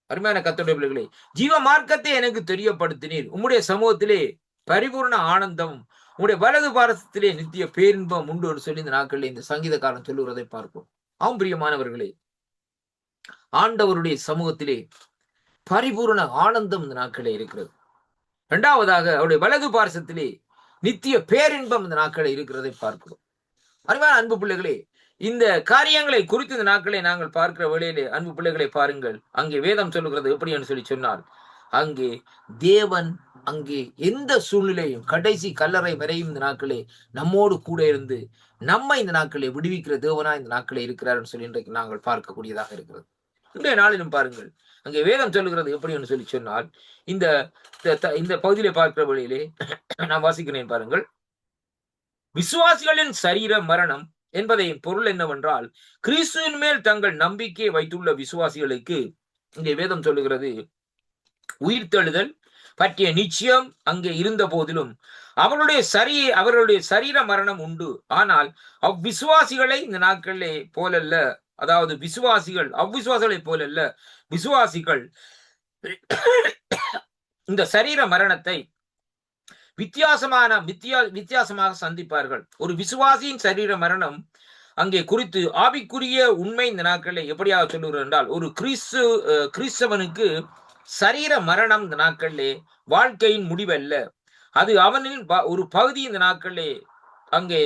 அருமையான கர்த்தருடைய பிள்ளைகளே, ஜீவ மார்க்கத்தை எனக்கு தெரியப்படுத்தினீர். உம்முடைய சமூகத்திலே பரிபூர்ண ஆனந்தம், உம்முடைய வலது பாரசத்திலே நித்திய பேரின்பம் உண்டு என்று சொல்லி இந்த நாட்களில் இந்த சங்கீதக்காரன் சொல்லுகிறதை பார்ப்போம். ஆம் பிரியமானவர்களே, ஆண்டவருடைய சமூகத்திலே பரிபூர்ண ஆனந்தம் இந்த நாட்களே இருக்கிறது. இரண்டாவதாக அவருடைய வலது பாரசத்திலே நித்திய பேரின்பம் இந்த நாட்களே இருக்கிறதை பார்க்கிறோம். அருமையான அன்பு பிள்ளைகளே, இந்த காரியங்களை குறித்து இந்த நாட்களை நாங்கள் பார்க்கிற வேளையிலே அன்பு பிள்ளைகளை பாருங்கள். அங்கே வேதம் சொல்லுகிறது எப்படி என்று சொல்லி சொன்னால், அங்கே தேவன் அங்கே எந்த சூழ்நிலையும் கடைசி கல்லறை வரையும் இந்த நாட்களே நம்மோடு கூட இருந்து நம்மை இந்த நாட்களை விடுவிக்கிற தேவனா இந்த நாட்களே இருக்கிறார் சொல்லி இன்றைக்கு நாங்கள் பார்க்கக்கூடியதாக இருக்கிறது. இன்றைய நாளிலும் பாருங்கள், அங்கே வேதம் சொல்லுகிறது எப்படி என்று சொல்லி சொன்னால், இந்த பகுதியிலே பார்க்கிற வழியிலே நான் வாசிக்கிறேன் பாருங்கள். விசுவாசிகளின் சரீர மரணம் என்பதையும் பொருள் என்னவென்றால், கிறிஸ்துவின் மேல் தங்கள் நம்பிக்கையை வைத்துள்ள விசுவாசிகளுக்கு இங்கே வேதம் சொல்லுகிறது உயிர்த்தெழுதல் பற்றிய நிச்சயம் அங்கே இருந்த போதிலும் அவர்களுடைய சரீர மரணம் உண்டு. ஆனால் அவ்விசுவாசிகளை இந்த நாட்களிலே போலல்ல, அதாவது அவ்விசுவாசிகளை போலல்ல, விசுவாசிகள் இந்த சரீர மரணத்தை வித்தியாசமாக சந்திப்பார்கள். ஒரு விசுவாசியின் சரீர மரணம் அங்கே குறித்து ஆவிக்குரிய உண்மை இந்த நாட்களில் எப்படியாக சொல்லுகிறது என்றால், ஒரு கிறிஸ்தவனுக்கு சரீர மரணம் இந்த நாட்களிலே வாழ்க்கையின் முடிவல்ல, அது அவனில் ஒரு பகுதி. இந்த நாட்களிலே அங்கே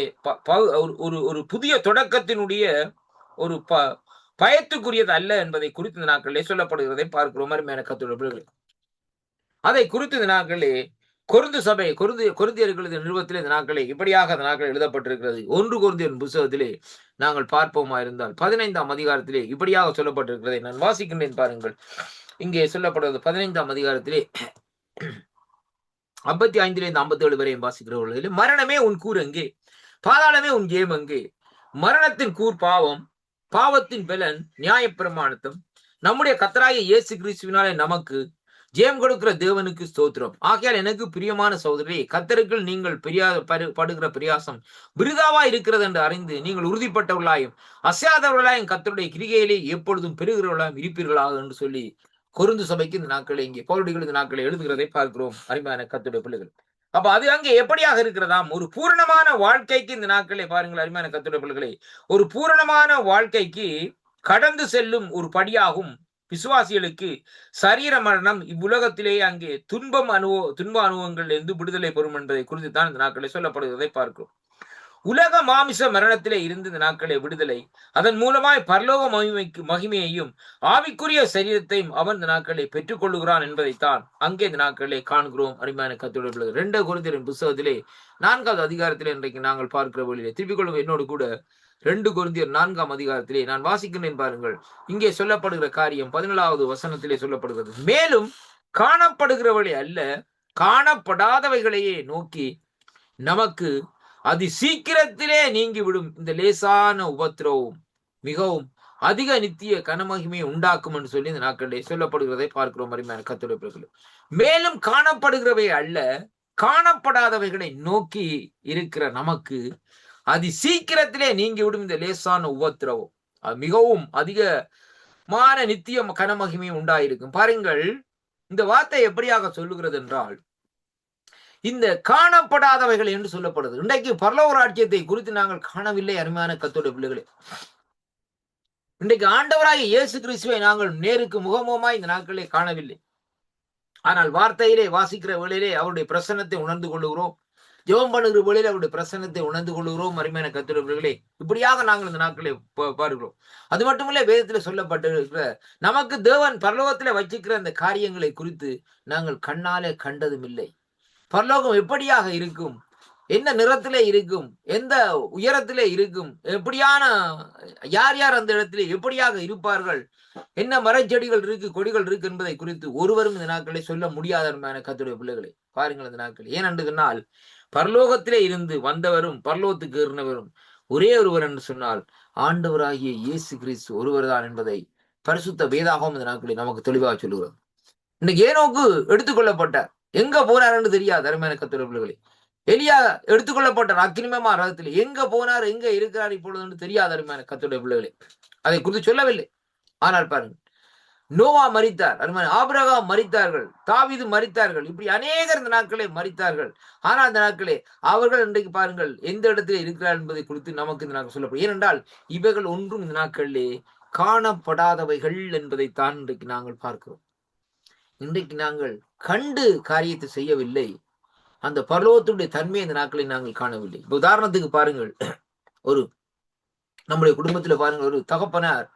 ஒரு புதிய தொடக்கத்தினுடைய ஒரு பயத்துக்குரியது அல்ல என்பதை குறித்து இந்த நாட்களிலே சொல்லப்படுகிறதை பார்க்கிறோம். அருமையான கர்த்தருடைய பிள்ளைகளே, அதை குறித்து இந்த நாட்களிலே கொரிந்தியர்களது நிறுவத்திலே இந்த நாட்களே இப்படியாக அந்த நாட்கள் எழுதப்பட்டிருக்கிறது. 1 கொரிந்தியர் புத்தகத்திலே நாங்கள் பார்ப்போமா இருந்தால் 15ஆம் அதிகாரத்திலே இப்படியாக சொல்லப்பட்டிருக்கிறதை நான் வாசிக்கின்றேன் பாருங்கள். இங்கே சொல்லப்படுவது 15ஆம் அதிகாரத்திலே 55 57 வரையும் வாசிக்கிறவர்கள், மரணமே உன் கூர் எங்கே, பாதாளமே உன் ஜெயம் எங்கே? மரணத்தின் கூர் பாவம், பாவத்தின் பலன் நியாயப்பிரமாணத்தும், நம்முடைய கர்த்தராகிய இயேசு கிறிஸ்துவினாலே நமக்கு ஜெயம் கொடுக்கிற தேவனுக்கு ஸ்தோத்திரம். ஆகையால் எனக்கு பிரியமான சகோதரரே, கர்த்தருக்குள் நீங்கள் படுகிற பிரயாசம் விருதாவா இருக்கிறது என்று அறிந்து நீங்கள் உறுதிப்பட்டவர்களாயும் அசையாதவர்களாயும் கர்த்தருடைய கிரிகையிலே எப்பொழுதும் பெறுகிறவர்களாயும் இருப்பீர்களாக என்று சொல்லி கொரிந்து சபைக்கு இந்த நாட்களை இங்கே பவுலடிகள் இந்த நாட்களை எழுதுகிறதை பார்க்கிறோம். அருமையான கர்த்தருடைய பிள்ளைகள், அப்ப அது அங்கே எப்படியாக இருக்கிறதாம்? ஒரு பூரணமான வாழ்க்கைக்கு இந்த நாட்களை பாருங்கள் அருமையான கர்த்தருடைய பிள்ளைகளே, ஒரு பூரணமான வாழ்க்கைக்கு கடந்து செல்லும் ஒரு படியாகும் விசுவாசிகளுக்கு சரீர மரணம் இவ்வுலகத்திலேயே அங்கே துன்ப அனுபவங்கள் இருந்து விடுதலை பெறும் என்பதை குறித்து தான் இந்த நாட்களை சொல்லப்படுவதை பார்க்கிறோம். உலக மாமிச மரணத்திலே இருந்து இந்த நாட்களை விடுதலை, அதன் மூலமாய் பரலோக மகிமையையும் ஆவிக்குரிய சரீரத்தையும் அவன் இந்த நாட்களை பெற்றுக் கொள்ளுகிறான் என்பதைத்தான் அங்கே இந்த நாட்களை காண்கிறோம். அருமையான கர்த்தருடைய 2 கொரிந்தியரின் புத்தகத்திலே 4வது அதிகாரத்திலே இன்றைக்கு நாங்கள் பார்க்கிற வழியிலே திருப்பிக் கொள்ளுங்க என்னோடு கூட. 2 கொரிந்தியர் 4ஆம் அதிகாரத்திலே நான் வாசிக்கின்றேன் பாருங்கள். இங்கே சொல்லப்படுகிற காரியம் 17வது வசனத்திலே சொல்லப்படுகிறது. மேலும் காணப்படுகிறவளை அல்ல, காணப்படாதவைகளையே நோக்கி நமக்கு அதி சீக்கிரத்திலே நீங்கிவிடும் இந்த லேசான உபத்திரவம் மிகவும் அதிக நித்திய கனமகிமையை உண்டாக்கும் என்று சொல்லி இந்த நாட்களிலே சொல்லப்படுகிறதை பார்க்கிறோம். அருமையான கர்த்தருடைய பிள்ளைகளே, மேலும் காணப்படுகிறவை அல்ல, காணப்படாதவைகளை நோக்கி இருக்கிற நமக்கு அதி சீக்கிரத்திலே நீங்கிவிடும் இந்த லேசான உபத்திரவம் அது மிகவும் அதிகமான நித்திய கனமகிமை உண்டாயிருக்கும். பாருங்கள், இந்த வார்த்தை எப்படியாக சொல்லுகிறது என்றால், இந்த காணப்படாதவைகள் என்று சொல்லப்படுது. இன்றைக்கு பரலோக ராஜ்யத்தை குறித்து நாங்கள் காணவில்லை. அருமையான கர்த்தருடைய பிள்ளைகளே, இன்றைக்கு ஆண்டவராகிய இயேசு கிறிஸ்துவை நாங்கள் நேருக்கு முகமுகமாய் இந்த நாட்களிலே காணவில்லை. ஆனால் வார்த்தையிலே வாசிக்கிற வேளையிலே அவருடைய பிரசன்னத்தை உணர்ந்து கொள்ளுகிறோம். ஜெபம் பண்ணுகிற வேளையிலே அவருடைய பிரசன்னத்தை உணர்ந்து கொள்ளுகிறோம். அருமையான கர்த்தருடைய பிள்ளைகளே, இப்படியாக நாங்கள் இந்த நாட்களை பார்க்கிறோம். அது மட்டுமில்ல, வேதத்துல சொல்லப்பட்டிருக்கிற நமக்கு தேவன் பரலோகத்திலே வச்சிருக்கிற அந்த காரியங்களை குறித்து நாங்கள் கண்ணாலே கண்டதும் இல்லை. பரலோகம் எப்படியாக இருக்கும், என்ன நிறத்திலே இருக்கும், எந்த உயரத்திலே இருக்கும், எப்படியான யார் யார் அந்த இடத்திலே எப்படியாக இருப்பார்கள், என்ன மரச்செடிகள் இருக்கு, கொடிகள் இருக்கு என்பதை குறித்து ஒருவரும் இந்த நாட்களை சொல்ல முடியாத கர்த்தருடைய பிள்ளைகளை பாருங்கள். இந்த நாட்கள் ஏனென்று சொன்னால், பரலோகத்திலே இருந்து வந்தவரும் பரலோகத்துக்கு ஏறினவரும் ஒரே ஒருவர் என்று சொன்னால் ஆண்டவராகிய இயேசு கிறிஸ்து ஒருவர் தான் என்பதை பரிசுத்த வேதாகமம் இந்த நாட்களில் நமக்கு தெளிவாக சொல்லுகிறது. இன்னைக்கு ஏனோக்கு எடுத்துக்கொள்ளப்பட்டார், எங்க போனார் என்று தெரியாது. அருமையான கர்த்தருடைய பிள்ளைகளே, எலியா எடுத்துக்கொள்ளப்பட்டார் அக்கினிமமா ரகத்தில், எங்க போனார் எங்க இருக்கிறார் இப்பொழுது என்று தெரியாத. அருமையான கர்த்தருடைய பிள்ளைகளே, அதை குறித்து சொல்லவில்லை. ஆனால் பாருங்கள், நோவா மரித்தார், ஆபிரகாம் மரித்தார்கள், தாவீது மரித்தார்கள், இப்படி அநேகர் இந்த நாட்களே மரித்தார்கள். ஆனால் இந்த நாட்களே அவர்கள் இன்றைக்கு பாருங்கள் எந்த இடத்துல இருக்கிறார் என்பதை குறித்து நமக்கு இந்த நாட்கள் சொல்லப்படும். ஏனென்றால் இவைகள் ஒன்றும் இந்த நாட்களிலே காணப்படாதவைகள் என்பதைத்தான் இன்றைக்கு நாங்கள் பார்க்கிறோம். இன்றைக்கு நாங்கள் கண்டு காரியத்தை செய்யவில்லை, அந்த பரலோகத்துடைய தன்மையை இந்த நாட்களை நாங்கள் காணவில்லை. இப்ப உதாரணத்துக்கு பாருங்கள், ஒரு நம்முடைய குடும்பத்துல பாருங்கள், ஒரு தகப்பனார்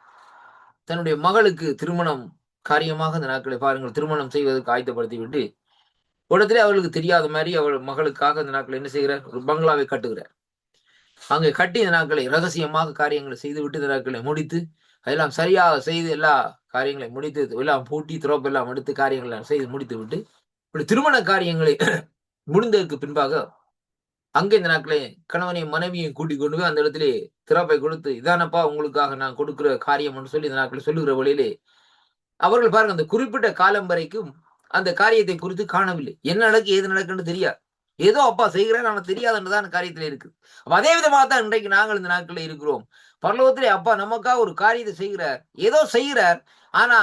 தன்னுடைய மகளுக்கு திருமணம் காரியமாக இந்த நாட்களை பாருங்கள் திருமணம் செய்வதற்கு ஆயத்தப்படுத்தி விட்டு இடத்துல அவளுக்கு தெரியாத மாதிரி அவள் மகளுக்காக இந்த நாட்களை என்ன செய்கிறார், ஒரு பங்களாவை கட்டுகிறார். அங்கே கட்டி இந்த நாட்களை ரகசியமாக காரியங்களை செய்து விட்டு இந்த நாட்களை முடித்து அதெல்லாம் சரியாக செய்து எல்லா காரியங்களை முடித்து எல்லாம் பூட்டி துரோப்பு எல்லாம் எடுத்து காரியங்களை செய்து முடித்து விட்டு இப்படி திருமண காரியங்களை முடிந்ததற்கு பின்பாக அங்கே இந்த நாட்களே கணவனையும் மனைவியும் கூட்டிக் கொண்டு போய் அந்த இடத்திலே திறப்பை கொடுத்து, இதானப்பா உங்களுக்காக நான் கொடுக்கிற காரியம் என்று சொல்லி இந்த நாட்களை சொல்லுகிற வழியிலே அவர்கள் பாருங்க அந்த குறிப்பிட்ட காலம் வரைக்கும் அந்த காரியத்தை குறித்து காணவில்லை. என்ன நடக்கு ஏது நடக்குன்னு தெரியாது. ஏதோ அப்பா செய்கிறார் ஆனா தெரியாதுன்றதான் காரியத்துல இருக்கு. அப்ப அதே விதமாக தான் இன்றைக்கு நாங்கள் இந்த நாட்களில் இருக்கிறோம். பரலோகத்திலே அப்பா நமக்காக ஒரு காரியத்தை செய்கிறார், ஏதோ செய்கிறார். ஆனா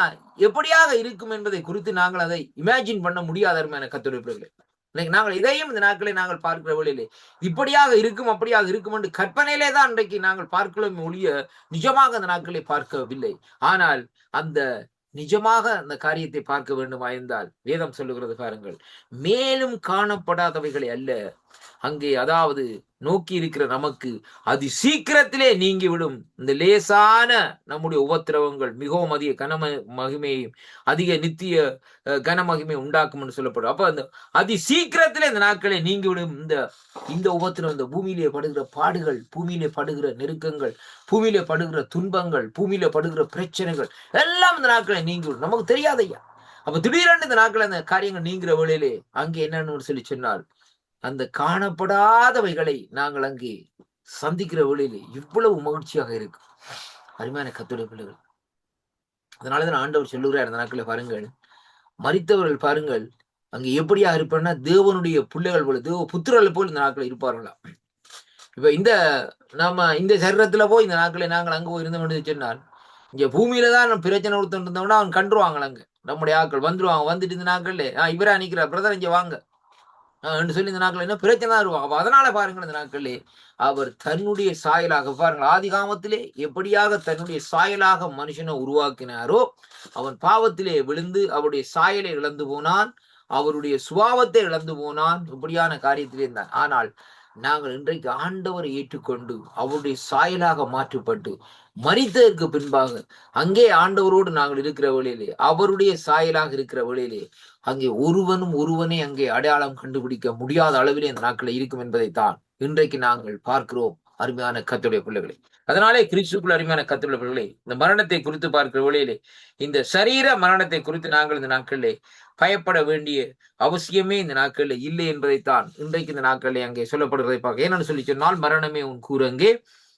எப்படியாக இருக்கும் என்பதை குறித்து நாங்கள் அதை இமேஜின் பண்ண முடியாத அருமையான கர்த்தருடைய பிள்ளைகளே. இன்னைக்கு நாங்கள் இதையும் இந்த நாட்களை நாங்கள் பார்க்கிற வழியிலே இப்படியாக இருக்கும் அப்படியாக இருக்கும் என்று கற்பனையிலே தான் இன்றைக்கு நாங்கள் பார்க்கிறோம் ஒழிய நிஜமாக அந்த நாட்களை பார்க்கவில்லை. ஆனால் அந்த நிஜமாக அந்த காரியத்தை பார்க்க வேண்டுமாயிருந்தால் வேதம் சொல்லுகிறது பாருங்கள், மேலும் காணப்படாதவைகளை அல்ல, அங்கே அதாவது நோக்கி இருக்கிற நமக்கு அது சீக்கிரத்திலே நீங்கிவிடும் இந்த லேசான நம்முடைய உபத்திரவங்கள் மிகவும் அதிக மகிமையும் அதிக நித்திய கனமகிமை உண்டாக்கும் என்று சொல்லப்படும். அப்ப அந்த அதி சீக்கிரத்திலே இந்த நாட்களை நீங்கிவிடும் இந்த உபத்திரம், இந்த பூமியிலே படுகிற பாடுகள், பூமியிலே படுகிற நெருக்கங்கள், பூமியிலே படுகிற துன்பங்கள், பூமியிலே படுகிற பிரச்சனைகள் எல்லாம் இந்த நாட்களை நீங்கிவிடும். நமக்கு தெரியாதையா. அப்ப திடீரென்று இந்த நாட்கள் அந்த காரியங்கள் நீங்கிற வேளையிலே அங்கே என்னன்னு சொல்லி சொன்னால் அந்த காணப்படாதவைகளை நாங்கள் அங்கே சந்திக்கிற வேளையிலே இவ்வளவு மகிழ்ச்சியாக இருக்கு அருமையான கர்த்தருடைய பிள்ளைகள். அதனாலதான் ஆண்டவர் சொல்லுகிறார் அந்த நாட்களை பாருங்கள், மரித்தவர்கள் பாருங்கள் அங்கே எப்படியா இருப்பார்னா தேவனுடைய பிள்ளைகள் போல, தேவ புத்திரர்கள் போல் இந்த நாட்கள் இருப்பார்களா. இப்ப இந்த சரீரத்துல போய் இந்த நாட்களை நாங்கள் அங்க போய் இருந்தோம்னு சொன்னால், இங்க பூமியில தான் பிரச்சனை கொடுத்துட்டு இருந்தோம்னா அவன் கண்டுருவாங்க அங்க நம்முடைய ஆட்கள் வந்துருவாங்க. வந்துட்டு இந்த நாட்கள்ல இவரா நிக்கிற பிரதர் இங்க வாங்க என்று சொல்லி இந்த நாட்கள் என்ன பிரச்சனை தான் இருக்கும். அப்ப அதனால பாருங்கள் இந்த நாட்களே அவர் தன்னுடைய சாயலாக பாருங்கள், ஆதி காமத்திலே எப்படியாக தன்னுடைய சாயலாக மனுஷனை உருவாக்கினாரோ அவன் பாவத்திலே விழுந்து அவருடைய சாயலை இழந்து போனான், அவருடைய சுபாவத்தை இழந்து போனான், இப்படியான காரியத்திலே இருந்தான். ஆனால் நாங்கள் இன்றைக்கு ஆண்டவரை ஏற்றுக்கொண்டு அவருடைய சாயலாக மாற்றப்பட்டு மரித்ததற்கு பின்பாக அங்கே ஆண்டவரோடு நாங்கள் இருக்கிற வழியிலே அவருடைய சாயலாக இருக்கிற வழியிலே அங்கே ஒருவனே அங்கே அடையாளம் கண்டுபிடிக்க முடியாத அளவிலே இந்த நாட்களில் இருக்கும் என்பதைத்தான் இன்றைக்கு நாங்கள் பார்க்கிறோம் அருமையான கர்த்தருடைய பிள்ளைகளை. அதனாலே கிறிஸ்துக்குள் அருமையான கர்த்தருடைய பிள்ளைகளை இந்த மரணத்தை குறித்து பார்க்கிற வழியிலே இந்த சரீர மரணத்தை குறித்து நாங்கள் இந்த நாட்களிலே பயப்பட வேண்டிய அவசியமே இந்த நாட்களில் இல்லை என்பதைத்தான் இன்றைக்கு இந்த நாட்களில் அங்கே சொல்லப்படுவதை பார்க்க. ஏன்னு சொல்லி சொன்னால் மரணமே உன் கூரங்கே,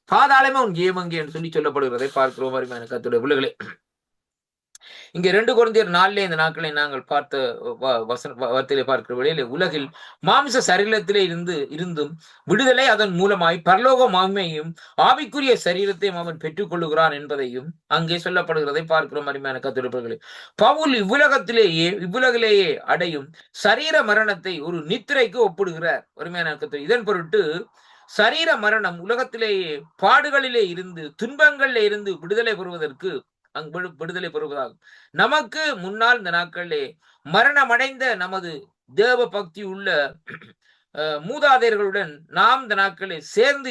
பாதாளமே உன் கேமங்கே என்று சொல்லி சொல்லப்படுகிறதை பார்க்கிறோம் அருமையான கர்த்தருடைய பிள்ளைகளே. இங்க 2 கொரிந்தியர் 4 இந்த நாட்களை நாங்கள் பார்த்த வார்த்தையிலே பார்க்கிற வழியிலே உலகில் மாம்ச சரீரத்திலே இருந்தும் விடுதலை அதன் மூலமாய் பரலோக மகிமையும் ஆவிக்குரிய சரீரத்தையும் அவன் பெற்றுக் கொள்ளுகிறான் என்பதையும் அங்கே சொல்லப்படுகிறதை பார்க்கிறோம் அருமையான கர்த்தருடைய. பவுல் இவ்வுலகிலேயே அடையும் சரீர மரணத்தை ஒரு நித்திரைக்கு ஒப்பிடுகிறார் அருமையான கர்த்தர். இதன் பொருட்டு சரீர மரணம் உலகத்திலேயே பாடுகளிலே இருந்து துன்பங்களிலே இருந்து விடுதலை பெறுவதாகும். நமக்கு முன்னால் இந்த நாட்களிலே மரணமடைந்த நமது தேவ பக்தி உள்ள மூதாதையர்களுடன் நாம் இந்த நாட்களில் சேர்ந்து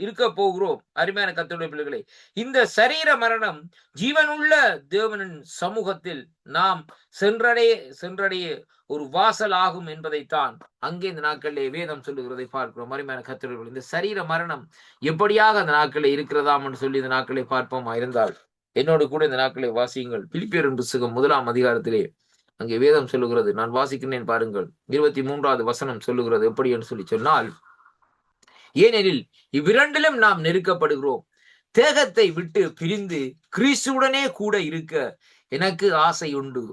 இருக்க போகிறோம் அருமையான கர்த்தருடைய பிள்ளைகளே. இந்த சரீர மரணம் ஜீவனுள்ள தேவனின் சமூகத்தில் நாம் சென்றடைய ஒரு வாசல் ஆகும் என்பதைத்தான் அங்கே இந்த நாட்களிலே வேதம் சொல்லுகிறதை பார்க்கிறோம் அருமையான கர்த்தருடைய. இந்த சரீர மரணம் எப்படியாக அந்த நாட்களில் இருக்கிறதாம் என்று சொல்லி இந்த நாட்களை பார்ப்போமா இருந்தால் என்னோடு கூட இந்த நாட்களை வாசியுங்கள். பிலிப்பியரின் புத்தகம் 1ஆம் அதிகாரத்திலே அங்கே வேதம் சொல்லுகிறது, நான் வாசிக்கிறேன் பாருங்கள். 23வது வசனம் சொல்லுகிறது எப்படி என்று சொல்லி சொன்னால், ஏனெனில் இவ்விரண்டிலும் நாம் நெருக்கப்படுகிறோம், தேகத்தை விட்டு பிரிந்து கிறிஸ்துவுடனே கூட இருக்க எனக்கு ஆசை உண்டு,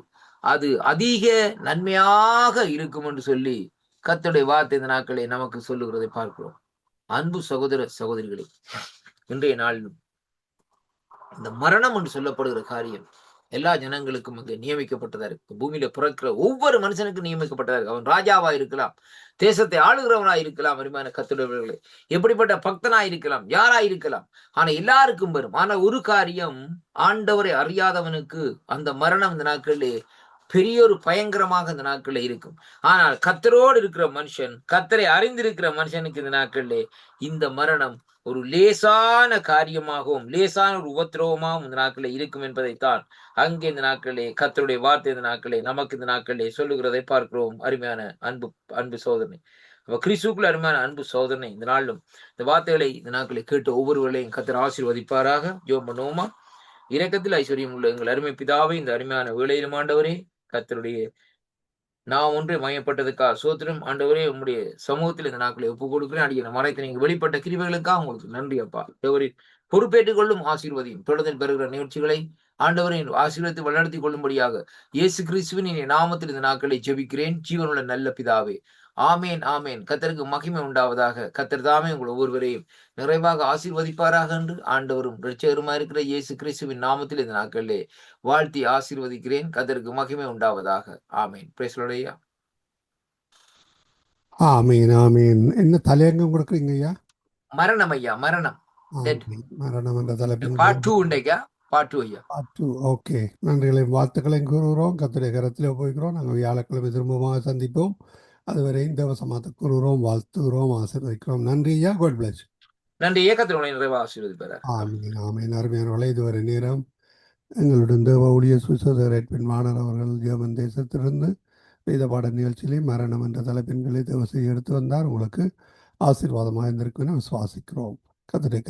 அது அதிக நன்மையாக இருக்கும் என்று சொல்லி கர்த்தருடைய வார்த்தை இந்த நாட்களை நமக்கு சொல்லுகிறதை பார்க்கிறோம். அன்பு சகோதர சகோதரிகளே, இன்றைய நாளிலும் இந்த மரணம் என்று சொல்லப்படுகிற காரியம் எல்லா ஜனங்களுக்கும் அங்கே நியமிக்கப்பட்டதா இருக்கு. பூமியில பிறக்கிற ஒவ்வொரு மனுஷனுக்கும் நியமிக்கப்பட்டதா இருக்கு. அவன் ராஜாவா இருக்கலாம், தேசத்தை ஆளுகிறவனா இருக்கலாம், அருமையான கர்த்தருடைய எப்படிப்பட்ட பக்தனா இருக்கலாம், யாரா இருக்கலாம், ஆனா எல்லாருக்கும் வரும். ஆனா ஒரு காரியம், ஆண்டவரை அறியாதவனுக்கு அந்த மரணம் இந்த நாட்களிலே பெரிய ஒரு பயங்கரமாக இந்த நாட்களில் இருக்கும். ஆனால் கர்த்தரோடு இருக்கிற மனுஷன், கர்த்தரை அறிந்திருக்கிற மனுஷனுக்கு இந்த நாட்களிலே இந்த மரணம் ஒரு லேசான காரியமாகவும் லேசான ஒரு உபத்திரவமாகவும் இந்த நாட்களில் இருக்கும் என்பதைத்தான் அங்கே இந்த நாட்களிலே கர்த்தருடைய வார்த்தை இந்த நாட்களே நமக்கு இந்த நாட்களிலே சொல்லுகிறதை பார்க்கிறோம் அருமையான அன்பு சோதனை. அப்ப கிறிஸ்துக்குள் அருமையான அன்பு சோதனை இந்த நாளிலும் இந்த வார்த்தைகளை இந்த நாட்களை கேட்டு ஒவ்வொருவர்களையும் கர்த்தர் ஆசீர்வதிப்பாராக. ஜெபம் பண்ணுவோமா? இரக்கத்தில் ஐஸ்வர்யம் உள்ள எங்கள் அருமை பிதாவை, இந்த அருமையான வேளையிலும் ஆண்டவரே கர்த்தருடைய நான் ஒன்றே மையப்பட்டதுக்காக சோத்திரம் ஆண்டவரே, உங்களுடைய சமூகத்தில் இந்த நாட்களை ஒப்புக் கொடுக்கிறேன். அடிக்கிற மறைத்து நீங்க வெளிப்பட்ட கிருபைகளுக்காக உங்களுக்கு நன்றி அப்பா. தேவரே பொறுப்பேற்றுக் கொள்ளும், ஆசீர்வதியும். தொடர்ந்து பெறுகிற நிகழ்ச்சிகளை ஆண்டவரை ஆசீர்வதித்து வழிநடத்தி கொள்ளும்படியாக இயேசு கிறிஸ்துவின் இனிய நாமத்தில் இந்த நாட்களை ஜெபிக்கிறேன் ஜீவனுள்ள நல்ல பிதாவே. ஆமேன் ஆமேன். கர்த்தருக்கு மகிமை உண்டாவதாக. கர்த்தர் தாமே உங்கள் ஒவ்வொருவரையும் நிறைவாக ஆசீர்வதிப்பாராக என்று ஆண்டவரும் இரட்சகருமா இருக்கிற இயேசு கிறிஸ்துவின் நாமத்தில் இந்த நாட்களிலே வாழ்த்தி ஆசீர்வதிக்கிறேன். கர்த்தருக்கு மகிமை உண்டாவதாக. ஆமேன். Praise the lord. ஆமீன் ஆமீன். என்ன தலையங்கம் கொடுக்குறீங்க ஐயா? மரணம் ஐயா, மரணம். ஆமீன். மரணம் என்ற தலைப்பின் பார்ட் 2 உண்டைக்கா, பார்ட் 2 ஐயா. ஓகே. நன்றிகளையும் வாழ்த்துக்களையும் கூறுகிறோம். கர்த்தருடைய கரத்திலே போய்கிறோம். நாங்கள் வியாழக்கிழமை திரும்பமாக சந்திப்போம். அதுவரை இந்த வசமாத்த கூறுகிறோம், வாழ்த்துகிறோம், ஆசீர்வதிக்கிறோம். நன்றி ஐயா. God bless. நன்றி. ஏகத்தில் உங்களை நிறைவாக ஆசீர்வதிப்பார். ஆமீன் ஆமீன். அருமையானவர்களே, இதுவரை நேரம் எங்களுடன் தேவ ஊழிய சுசோதர வாணர் அவர்கள் ஜெர்மன் தேசத்திலிருந்து வேத பாட நிகழ்ச்சியிலே மரணம் என்ற தலைப்பின்களை தேவ செய்ய எடுத்து வந்தார். உங்களுக்கு ஆசீர்வாதமாக இருந்திருக்கும் என விசுவாசிக்கிறோம். கர்த்தருடைய